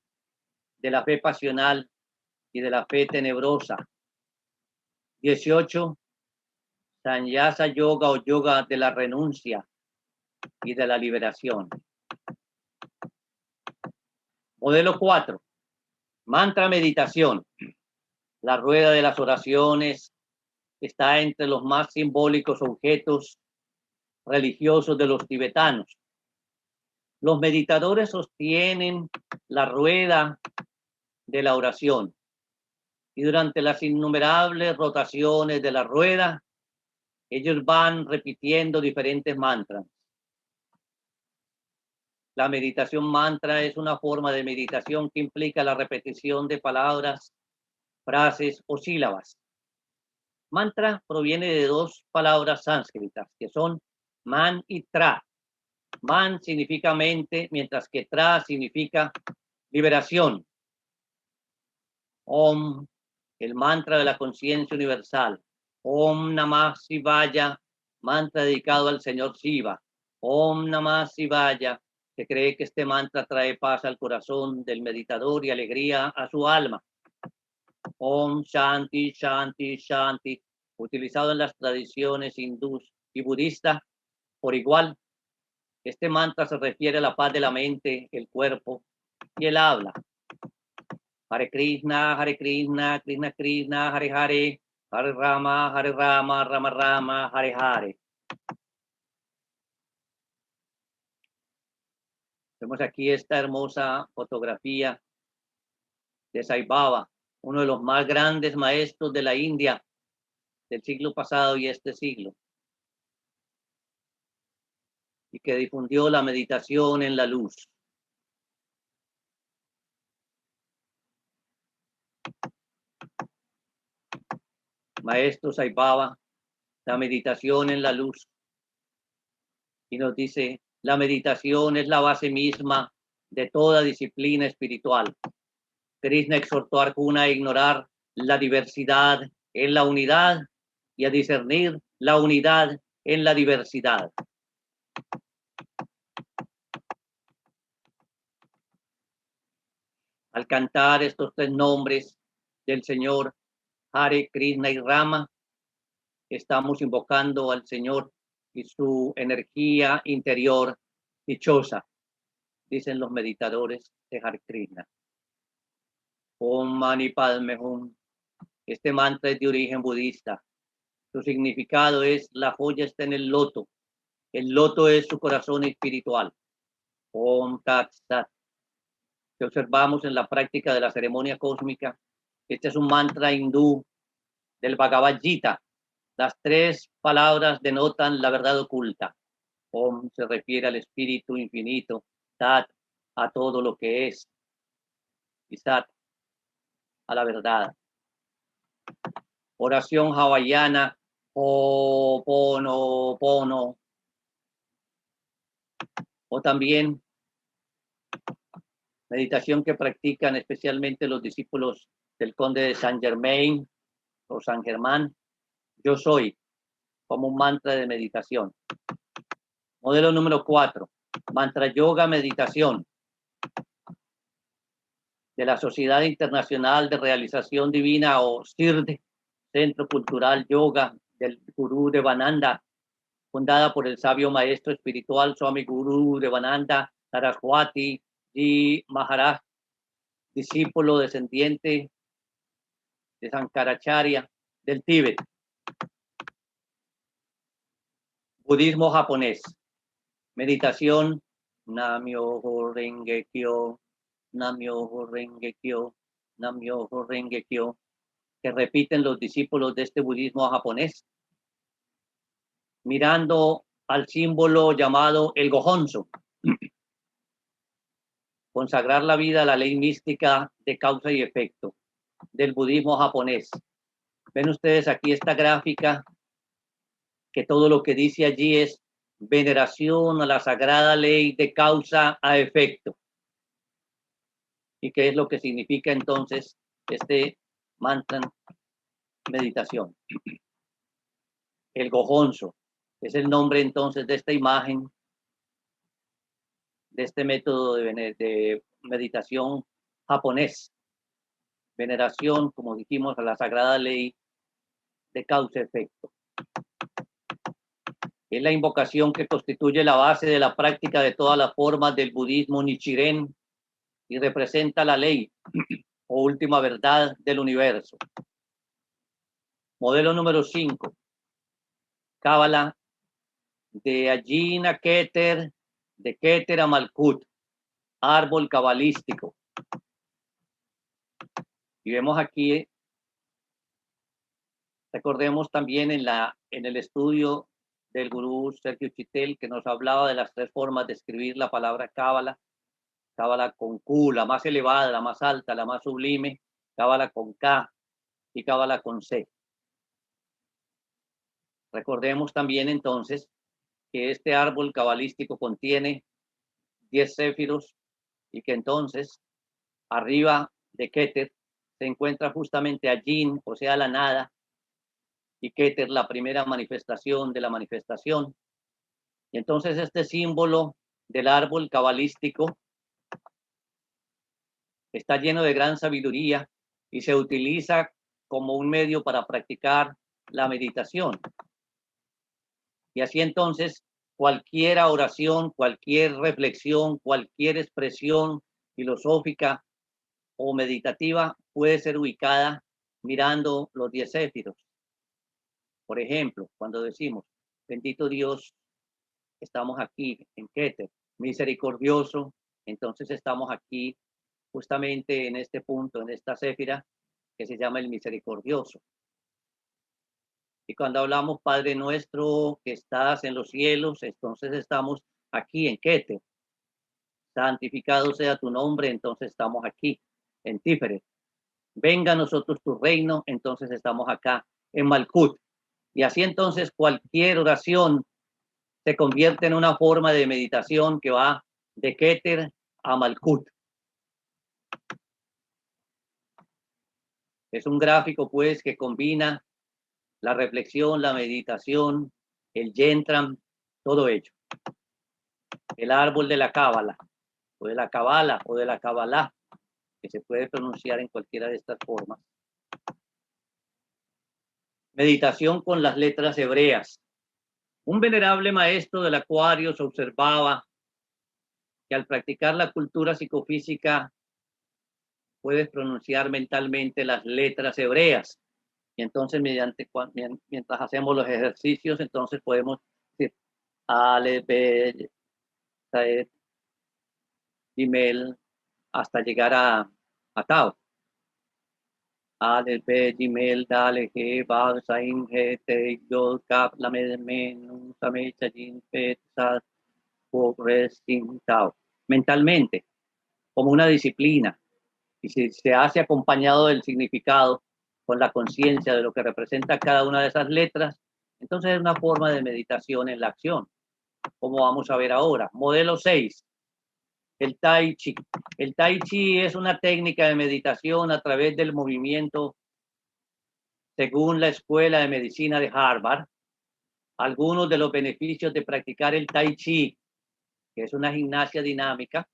de la fe pasional y de la fe tenebrosa. 18. Sannyasa yoga o yoga de la renuncia y de la liberación. Modelo 4. Mantra meditación. La rueda de las oraciones está entre los más simbólicos objetos religiosos de los tibetanos. Los meditadores sostienen la rueda de la oración y durante las innumerables rotaciones de la rueda, ellos van repitiendo diferentes mantras. La meditación mantra es una forma de meditación que implica la repetición de palabras, frases o sílabas. Mantra proviene de 2 palabras sánscritas que son man y tra. Man significa mente, mientras que tra significa liberación. Om, el mantra de la conciencia universal. Om Namah Shivaya, mantra dedicado al Señor Shiva. Om Namah Shivaya, Se cree que este mantra trae paz al corazón del meditador y alegría a su alma. Om Shanti, Shanti, Shanti, utilizado en las tradiciones hindús y budistas por igual. Este mantra se refiere a la paz de la mente, el cuerpo y el habla. Hare Krishna, Krishna Krishna, Hare Hare, Hare Rama, Rama Rama, Hare Hare. Vemos aquí esta hermosa fotografía de Sai Baba, uno de los más grandes maestros de la India del siglo pasado y este siglo, y que difundió la meditación en la luz. Maestro Sai Baba, la meditación en la luz. Y nos dice, la meditación es la base misma de toda disciplina espiritual. Krishna exhortó a Arjuna a ignorar la diversidad en la unidad y a discernir la unidad en la diversidad. Al cantar estos tres nombres del Señor, Hare, Krishna y Rama, estamos invocando al Señor y su energía interior dichosa, dicen los meditadores de Hare Krishna. Om Mani Padme Hum. Este mantra es de origen budista. Su significado es: la joya está en el loto. El loto es su corazón espiritual. Om Tat Sat. Que observamos en la práctica de la ceremonia cósmica. Este es un mantra hindú del Bhagavad Gita. Las tres palabras denotan la verdad oculta. Om se refiere al espíritu infinito. Tat a todo lo que es. Y Sat a la verdad. Oración hawaiana. Ho'oponopono. O también meditación que practican especialmente los discípulos del conde de Saint Germain o San Germán. Yo soy, como un mantra de meditación. Modelo número 4. Mantra Yoga Meditación de la Sociedad Internacional de Realización Divina, o CIRD, Centro Cultural Yoga del Gurú Devananda, fundada por el sabio maestro espiritual Swami Gurú Devananda Saraswati Ji Maharaj, discípulo descendiente de Sankaracharya del Tíbet. Budismo japonés. Meditación. Nam-myoho Renge Kyo, Nam-myoho Renge Kyo, Nam-myoho Renge Kyo, que repiten los discípulos de este budismo japonés, mirando al símbolo llamado el Gohonzo. Consagrar la vida a la ley mística de causa y efecto del budismo japonés. Ven ustedes aquí esta gráfica, que todo lo que dice allí es veneración a la sagrada ley de causa a efecto. ¿Y qué es lo que significa entonces este mantra meditación? El Gohonzo es el nombre entonces de esta imagen, de este método de meditación japonés. Veneración, como dijimos, a la sagrada ley de causa-efecto. Es la invocación que constituye la base de la práctica de todas las formas del budismo Nichiren y representa la ley o última verdad del universo. Modelo número 5. Cábala de Ajina Keter, de Keter a Malkut, árbol cabalístico. Y vemos aquí, recordemos también en el estudio del gurú Sergio Chitel, que nos hablaba de las tres formas de escribir la palabra cábala. Cábala con Q, la más elevada, la más alta, la más sublime. Cábala con K y cábala con C. Recordemos también entonces que este árbol cabalístico contiene 10 céfiros y que entonces arriba de Keter se encuentra justamente Ajin, o sea, la nada, y Keter, la primera manifestación de la manifestación. Y entonces este símbolo del árbol cabalístico está lleno de gran sabiduría y se utiliza como un medio para practicar la meditación. Y así entonces, cualquier oración, cualquier reflexión, cualquier expresión filosófica o meditativa puede ser ubicada mirando los 10 céfiros. Por ejemplo, cuando decimos, bendito Dios, estamos aquí en Keter, misericordioso, entonces estamos aquí justamente en este punto, en esta céfira que se llama el misericordioso. Y cuando hablamos Padre nuestro que estás en los cielos, entonces estamos aquí en Keter. Santificado sea tu nombre, entonces estamos aquí en Tiferet. Venga a nosotros tu reino, entonces estamos acá en Malkut. Y así entonces cualquier oración se convierte en una forma de meditación que va de Keter a Malkut. Es un gráfico pues que combina la reflexión, la meditación, el yentram, todo ello. El árbol de la cábala, o de la cabala, o de la cabalá, que se puede pronunciar en cualquiera de estas formas. Meditación con las letras hebreas. Un venerable maestro del Acuarios observaba que al practicar la cultura psicofísica puedes pronunciar mentalmente las letras hebreas. Y entonces, mientras hacemos los ejercicios, entonces podemos decir Ale, Be, Taet, Gimel, hasta llegar a Tao. Ale, Be, Gimel, Dale, He, Bad, Sain, He, Te, Yod, Kap, Lamed, Men, Same, Chajin, Pet, Sat, Sin, Tao. Mentalmente, como una disciplina. Y si se hace acompañado del significado, con la conciencia de lo que representa cada una de esas letras, entonces es una forma de meditación en la acción, como vamos a ver ahora. Modelo 6, el Tai Chi. El Tai Chi es una técnica de meditación a través del movimiento según la Escuela de Medicina de Harvard. Algunos de los beneficios de practicar el Tai Chi, que es una gimnasia dinámica.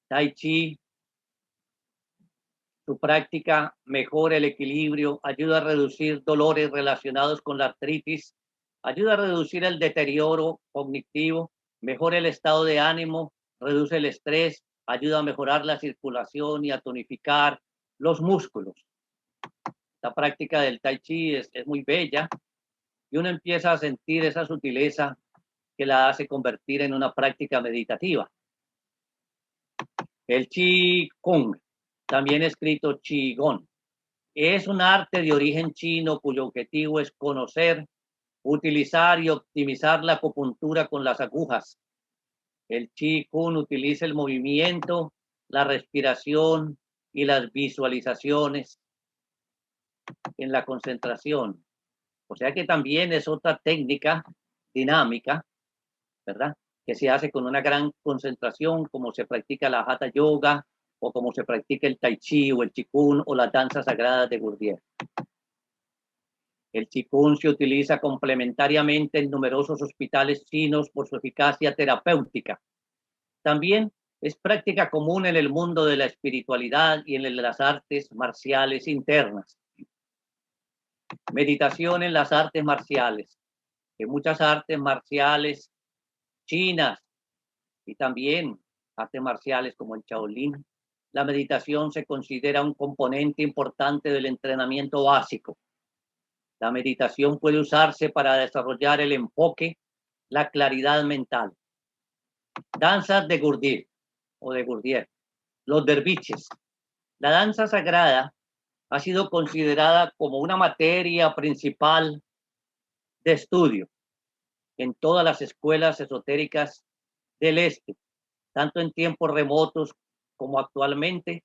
Tai Chi, su práctica mejora el equilibrio, ayuda a reducir dolores relacionados con la artritis, ayuda a reducir el deterioro cognitivo, mejora el estado de ánimo, reduce el estrés, ayuda a mejorar la circulación y a tonificar los músculos. La práctica del Tai Chi es muy bella y uno empieza a sentir esa sutileza que la hace convertir en una práctica meditativa. El Qi Kung, también escrito Qigong, es un arte de origen chino cuyo objetivo es conocer, utilizar y optimizar la acupuntura con las agujas. El Qi Kung utiliza el movimiento, la respiración y las visualizaciones en la concentración. O sea que también es otra técnica dinámica, ¿verdad? Que se hace con una gran concentración, como se practica la Hatha Yoga, o como se practica el Tai Chi o el Qigong o las danzas sagradas de Gurdjieff. El Qigong se utiliza complementariamente en numerosos hospitales chinos por su eficacia terapéutica. También es práctica común en el mundo de la espiritualidad y en las artes marciales internas. Meditación en las artes marciales. En muchas artes marciales chinas y también artes marciales como el Shaolin, la meditación se considera un componente importante del entrenamiento básico. La meditación puede usarse para desarrollar el enfoque, la claridad mental. Danzas de Gurdjieff o de Gurdjieff. Los derviches. La danza sagrada ha sido considerada como una materia principal de estudio en todas las escuelas esotéricas del este, tanto en tiempos remotos como actualmente,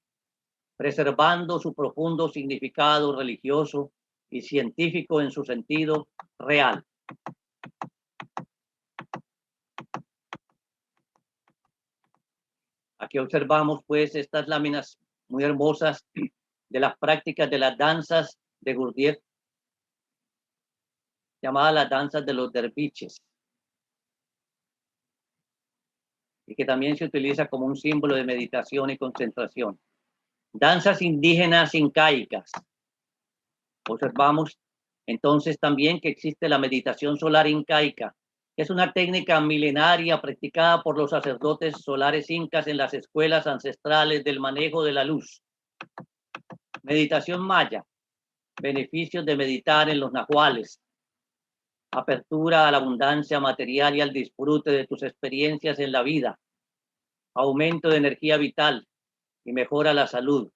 preservando su profundo significado religioso y científico en su sentido real. Aquí observamos pues estas láminas muy hermosas de las prácticas de las danzas de Gurdjieff, llamadas las danzas de los derviches. y que también se utiliza como un símbolo de meditación y concentración. Danzas indígenas incaicas. Observamos entonces también que existe la meditación solar incaica, que es una técnica milenaria practicada por los sacerdotes solares incas en las escuelas ancestrales del manejo de la luz. Meditación maya, beneficios de meditar en los nahuales, apertura a la abundancia material y al disfrute de tus experiencias en la vida, aumento de energía vital y mejora la salud,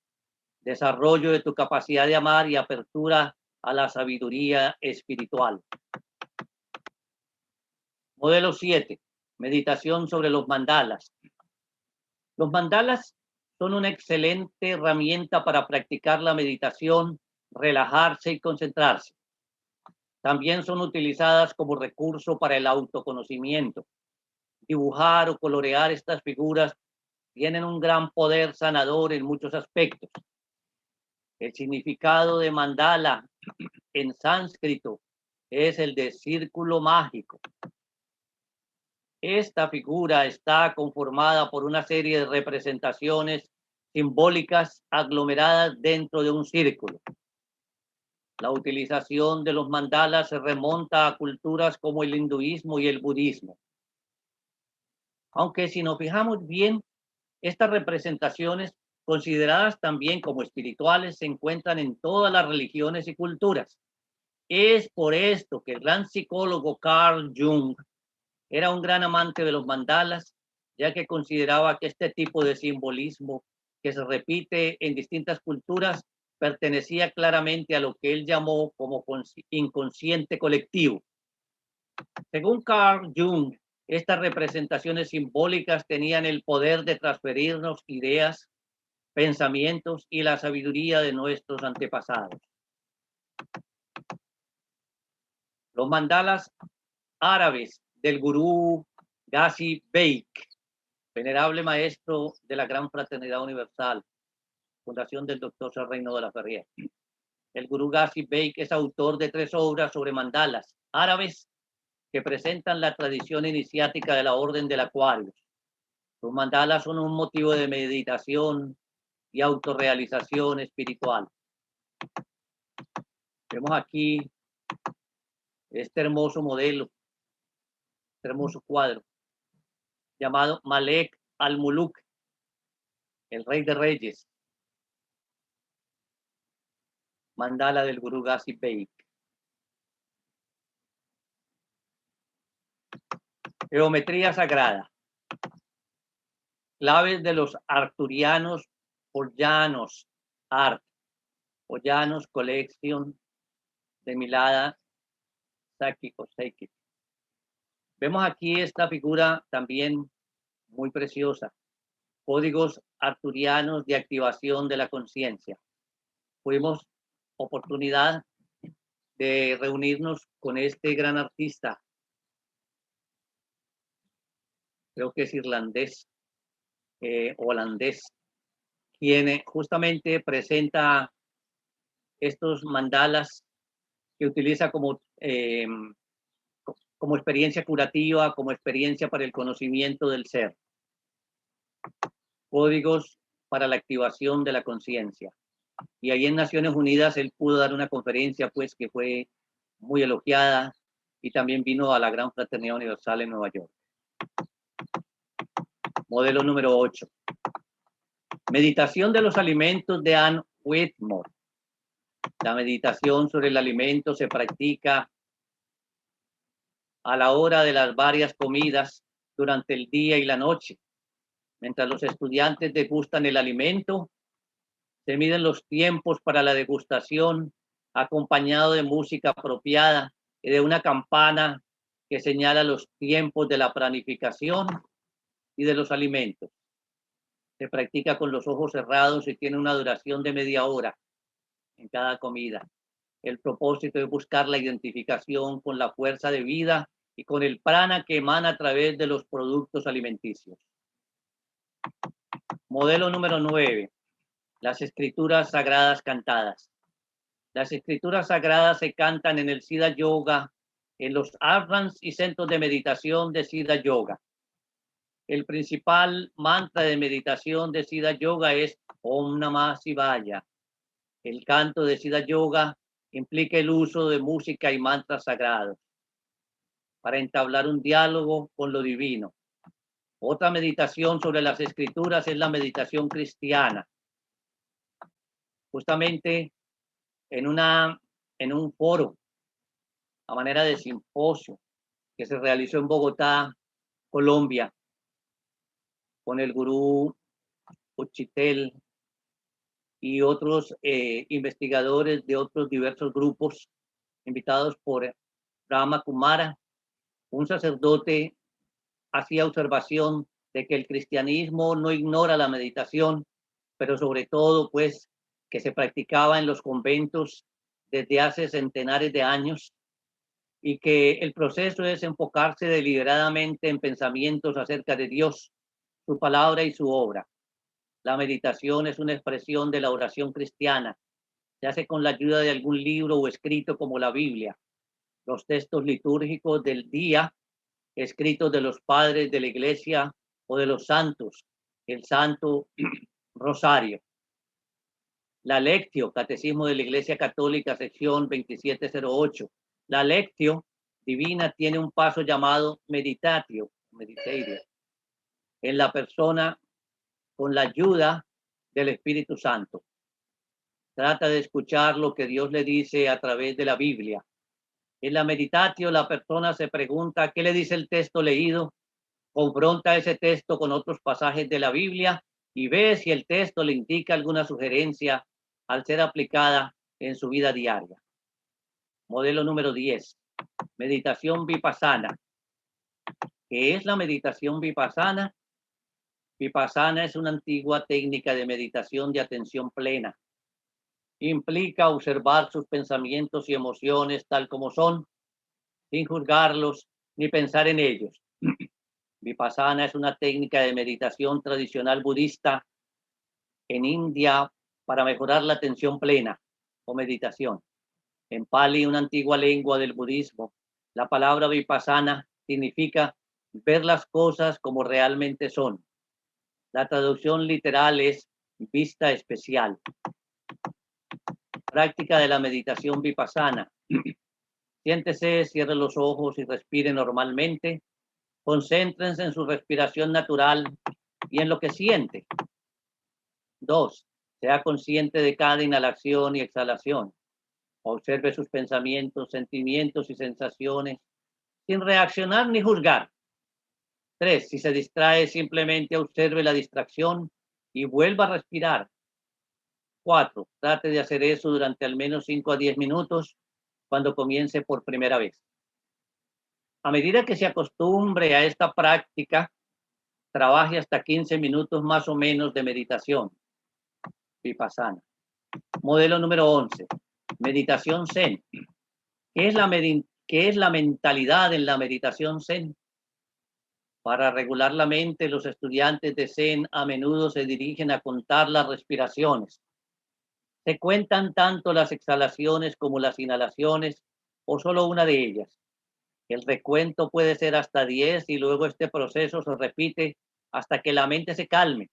desarrollo de tu capacidad de amar y apertura a la sabiduría espiritual. Modelo 7. Meditación sobre los mandalas. Los mandalas son una excelente herramienta para practicar la meditación, relajarse y concentrarse. También son utilizadas como recurso para el autoconocimiento. Dibujar o colorear estas figuras tienen un gran poder sanador en muchos aspectos. El significado de mandala en sánscrito es el de círculo mágico. Esta figura está conformada por una serie de representaciones simbólicas aglomeradas dentro de un círculo. La utilización de los mandalas se remonta a culturas como el hinduismo y el budismo. Aunque si nos fijamos bien, estas representaciones, consideradas también como espirituales, se encuentran en todas las religiones y culturas. Es por esto que el gran psicólogo Carl Jung era un gran amante de los mandalas, ya que consideraba que este tipo de simbolismo que se repite en distintas culturas pertenecía claramente a lo que él llamó como inconsciente colectivo. Según Carl Jung, estas representaciones simbólicas tenían el poder de transferirnos ideas, pensamientos y la sabiduría de nuestros antepasados. Los mandalas árabes del gurú Ghazi Beik, venerable maestro de la Gran Fraternidad Universal, fundación del Dr. Sir Reino de la Ferrier. El gurú Ghazi Beik es autor de 3 obras sobre mandalas árabes que presentan la tradición iniciática de la Orden del Acuario. Los mandalas son un motivo de meditación y autorrealización espiritual. Vemos aquí este hermoso modelo, este hermoso cuadro, llamado Malek al-Muluk, el rey de reyes. Mandala del gurú Ghazi Beik. Geometría sagrada. Claves de los arturianos Ollanos Art, Ollanos Collection de Milada Saki o Seiki. Vemos aquí esta figura también muy preciosa. Códigos arturianos de activación de la conciencia. Tuvimos oportunidad de reunirnos con este gran artista. Creo que es irlandés, holandés, quien justamente presenta estos mandalas que utiliza como experiencia curativa, como experiencia para el conocimiento del ser. Códigos para la activación de la conciencia. Y ahí en Naciones Unidas él pudo dar una conferencia pues que fue muy elogiada y también vino a la Gran Fraternidad Universal en Nueva York. Modelo número 8. Meditación de los alimentos de Ann Whitmore. La meditación sobre el alimento se practica a la hora de las varias comidas durante el día y la noche. Mientras los estudiantes degustan el alimento, se miden los tiempos para la degustación, acompañado de música apropiada y de una campana que señala los tiempos de la planificación y de los alimentos. Se practica con los ojos cerrados y tiene una duración de media hora en cada comida. El propósito es buscar la identificación con la fuerza de vida y con el prana que emana a través de los productos alimenticios. Modelo número 9. Las escrituras sagradas cantadas. Las escrituras sagradas se cantan en el Siddha Yoga, en los ashrams y centros de meditación de Siddha Yoga. El principal mantra de meditación de Siddha Yoga es Om Namah Shivaya. El canto de Siddha Yoga implica el uso de música y mantras sagrados para entablar un diálogo con lo divino. Otra meditación sobre las escrituras es la meditación cristiana. Justamente en un foro a manera de simposio que se realizó en Bogotá, Colombia, con el gurú Uchitel y otros investigadores de otros diversos grupos, invitados por Rama Kumara, un sacerdote hacía observación de que el cristianismo no ignora la meditación, pero sobre todo, pues, que se practicaba en los conventos desde hace centenares de años y que el proceso es enfocarse deliberadamente en pensamientos acerca de Dios, su palabra y su obra. La meditación es una expresión de la oración cristiana, se hace con la ayuda de algún libro o escrito como la Biblia, los textos litúrgicos del día, escritos de los padres de la iglesia o de los santos, el Santo Rosario. La Lectio, Catecismo de la Iglesia Católica, sección 2708. La Lectio Divina tiene un paso llamado meditatio, en la persona con la ayuda del Espíritu Santo. Trata de escuchar lo que Dios le dice a través de la Biblia. En la meditatio, la persona se pregunta qué le dice el texto leído, confronta ese texto con otros pasajes de la Biblia y ve si el texto le indica alguna sugerencia al ser aplicada en su vida diaria. Modelo número 10. Meditación vipassana. ¿Qué es la meditación vipassana? Vipassana es una antigua técnica de meditación de atención plena. Implica observar sus pensamientos y emociones tal como son, sin juzgarlos ni pensar en ellos. Vipassana es una técnica de meditación tradicional budista en India para mejorar la atención plena o meditación. En Pali, una antigua lengua del budismo, la palabra vipassana significa ver las cosas como realmente son. La traducción literal es vista especial. Práctica de la meditación vipassana. Siéntese, cierre los ojos y respire normalmente. Concéntrense en su respiración natural y en lo que siente. 2. Sea consciente de cada inhalación y exhalación. Observe sus pensamientos, sentimientos y sensaciones sin reaccionar ni juzgar. 3. Si se distrae, simplemente observe la distracción y vuelva a respirar. 4. Trate de hacer eso durante al menos 5 a 10 minutos cuando comience por primera vez. A medida que se acostumbre a esta práctica, trabaje hasta 15 minutos más o menos de meditación vipassana. Modelo número 11. Meditación Zen. ¿Qué es la mentalidad en la meditación Zen? Para regular la mente, los estudiantes de Zen a menudo se dirigen a contar las respiraciones. Se cuentan tanto las exhalaciones como las inhalaciones o solo una de ellas. El recuento puede ser hasta 10 y luego este proceso se repite hasta que la mente se calme.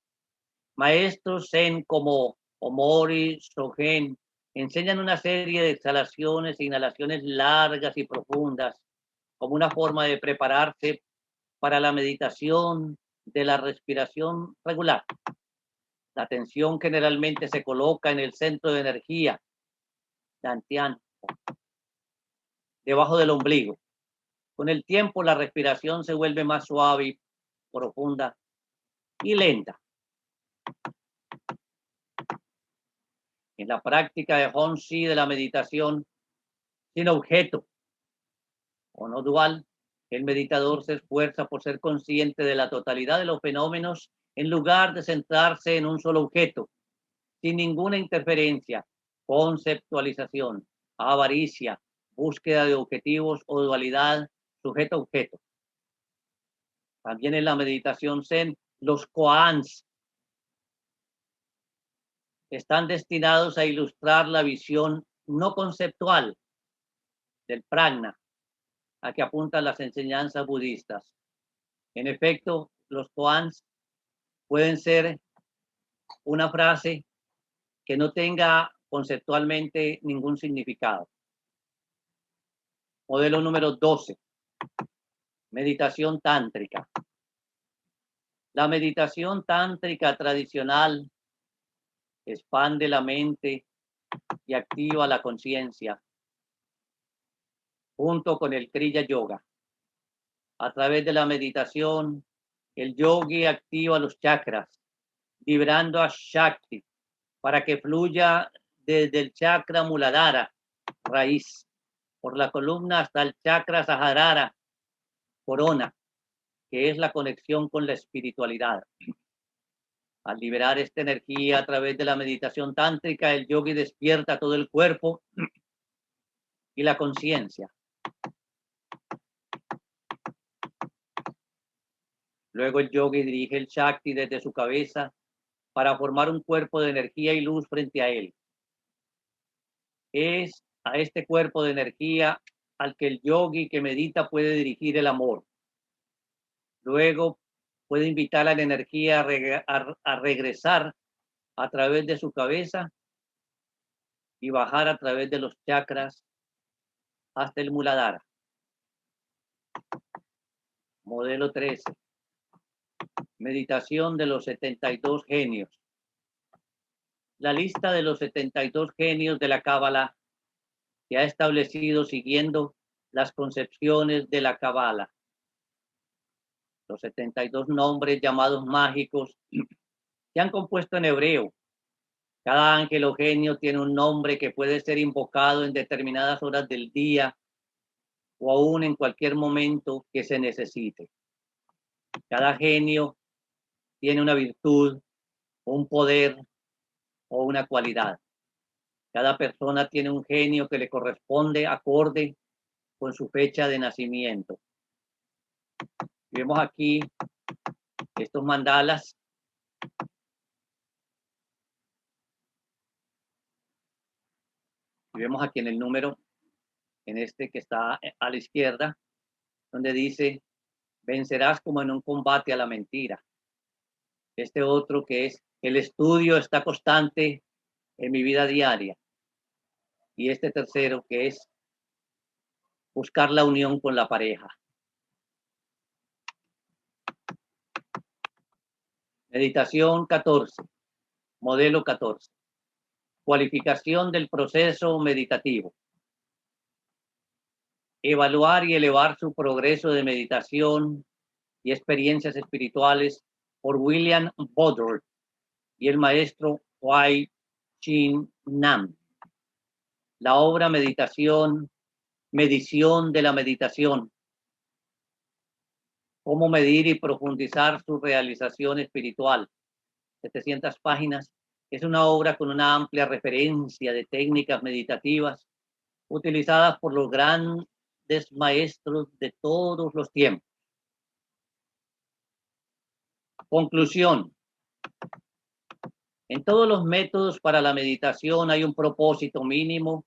Maestros Zen como Omori Shogen enseñan una serie de exhalaciones e inhalaciones largas y profundas como una forma de prepararse para la meditación de la respiración regular. La atención generalmente se coloca en el centro de energía, Dantian, debajo del ombligo. Con el tiempo, la respiración se vuelve más suave, profunda y lenta. En la práctica de Hongxi de la meditación sin objeto o no dual, el meditador se esfuerza por ser consciente de la totalidad de los fenómenos en lugar de centrarse en un solo objeto, sin ninguna interferencia, conceptualización, avaricia, búsqueda de objetivos o dualidad sujeto-objeto. También en la meditación Zen, los koans están destinados a ilustrar la visión no conceptual del prajna a que apuntan las enseñanzas budistas. En efecto, los koans pueden ser una frase que no tenga conceptualmente ningún significado. Modelo número 12. Meditación tántrica. La meditación tántrica tradicional expande la mente y activa la conciencia junto con el Kriya Yoga. A través de la meditación, el yogi activa los chakras, vibrando a Shakti para que fluya desde el chakra Muladhara, raíz, por la columna hasta el chakra Sahasrara, corona, que es la conexión con la espiritualidad. Al liberar esta energía a través de la meditación tántrica, el yogi despierta todo el cuerpo y la conciencia. Luego el yogi dirige el Shakti desde su cabeza para formar un cuerpo de energía y luz frente a él. Es a este cuerpo de energía al que el yogi que medita puede dirigir el amor. Luego puede invitar a la energía a regresar a través de su cabeza y bajar a través de los chakras hasta el Muladhara. Modelo 13. Meditación de los 72 genios. La lista de los 72 genios de la Cábala se ha establecido siguiendo las concepciones de la Cábala. Los 72 nombres llamados mágicos se han compuesto en hebreo. Cada ángel o genio tiene un nombre que puede ser invocado en determinadas horas del día o aún en cualquier momento que se necesite. Cada genio tiene una virtud, un poder o una cualidad. Cada persona tiene un genio que le corresponde acorde con su fecha de nacimiento. Vemos aquí estos mandalas. Y vemos aquí en el número, en este que está a la izquierda, donde dice, vencerás como en un combate a la mentira. Este otro que es, el estudio está constante en mi vida diaria. Y este tercero que es, buscar la unión con la pareja. Meditación 14, modelo 14. Cualificación del proceso meditativo. Evaluar y elevar su progreso de meditación y experiencias espirituales por William Bodor y el maestro Wai Chin Nam. La obra Medición de la meditación. Cómo medir y profundizar su realización espiritual. 700 páginas. Es una obra con una amplia referencia de técnicas meditativas utilizadas por los grandes maestros de todos los tiempos. Conclusión. En todos los métodos para la meditación hay un propósito mínimo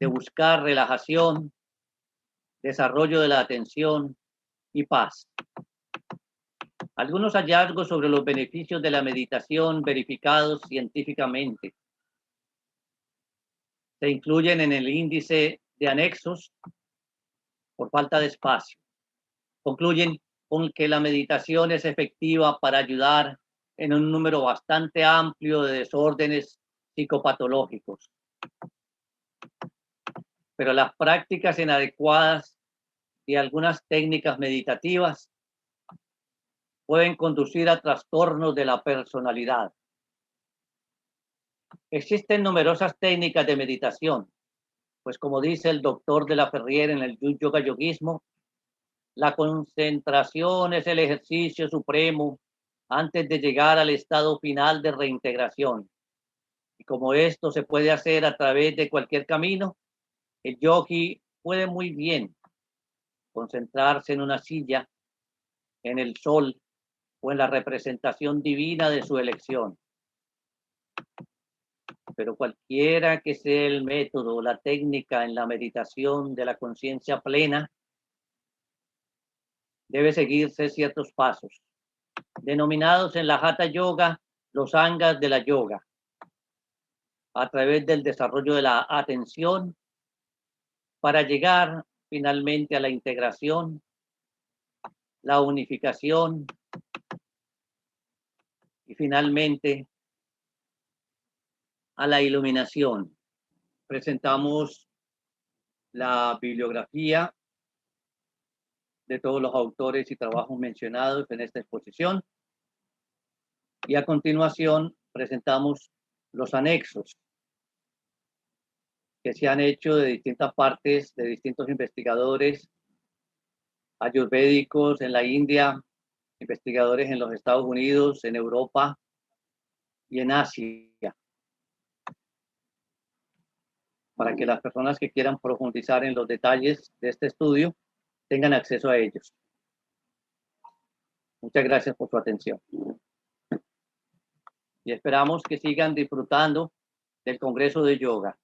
de buscar relajación, desarrollo de la atención y paz. Algunos hallazgos sobre los beneficios de la meditación verificados científicamente se incluyen en el índice de anexos por falta de espacio. Concluyen con que la meditación es efectiva para ayudar en un número bastante amplio de desórdenes psicopatológicos. Pero las prácticas inadecuadas y algunas técnicas meditativas pueden conducir a trastornos de la personalidad. Existen numerosas técnicas de meditación, pues como dice el doctor de la Ferrier en el Yoga Yogismo, la concentración es el ejercicio supremo antes de llegar al estado final de reintegración. Y como esto se puede hacer a través de cualquier camino, el yogi puede muy bien concentrarse en una silla, en el sol o en la representación divina de su elección. Pero cualquiera que sea el método o la técnica en la meditación de la conciencia plena, debe seguirse ciertos pasos, denominados en la Hatha Yoga los angas de la yoga, a través del desarrollo de la atención para llegar finalmente a la integración, la unificación y finalmente a la iluminación. Presentamos la bibliografía de todos los autores y trabajos mencionados en esta exposición y a continuación presentamos los anexos que se han hecho de distintas partes, de distintos investigadores ayurvédicos en la India, investigadores en los Estados Unidos, en Europa y en Asia, para que las personas que quieran profundizar en los detalles de este estudio tengan acceso a ellos. Muchas gracias por su atención. Y esperamos que sigan disfrutando del Congreso de Yoga.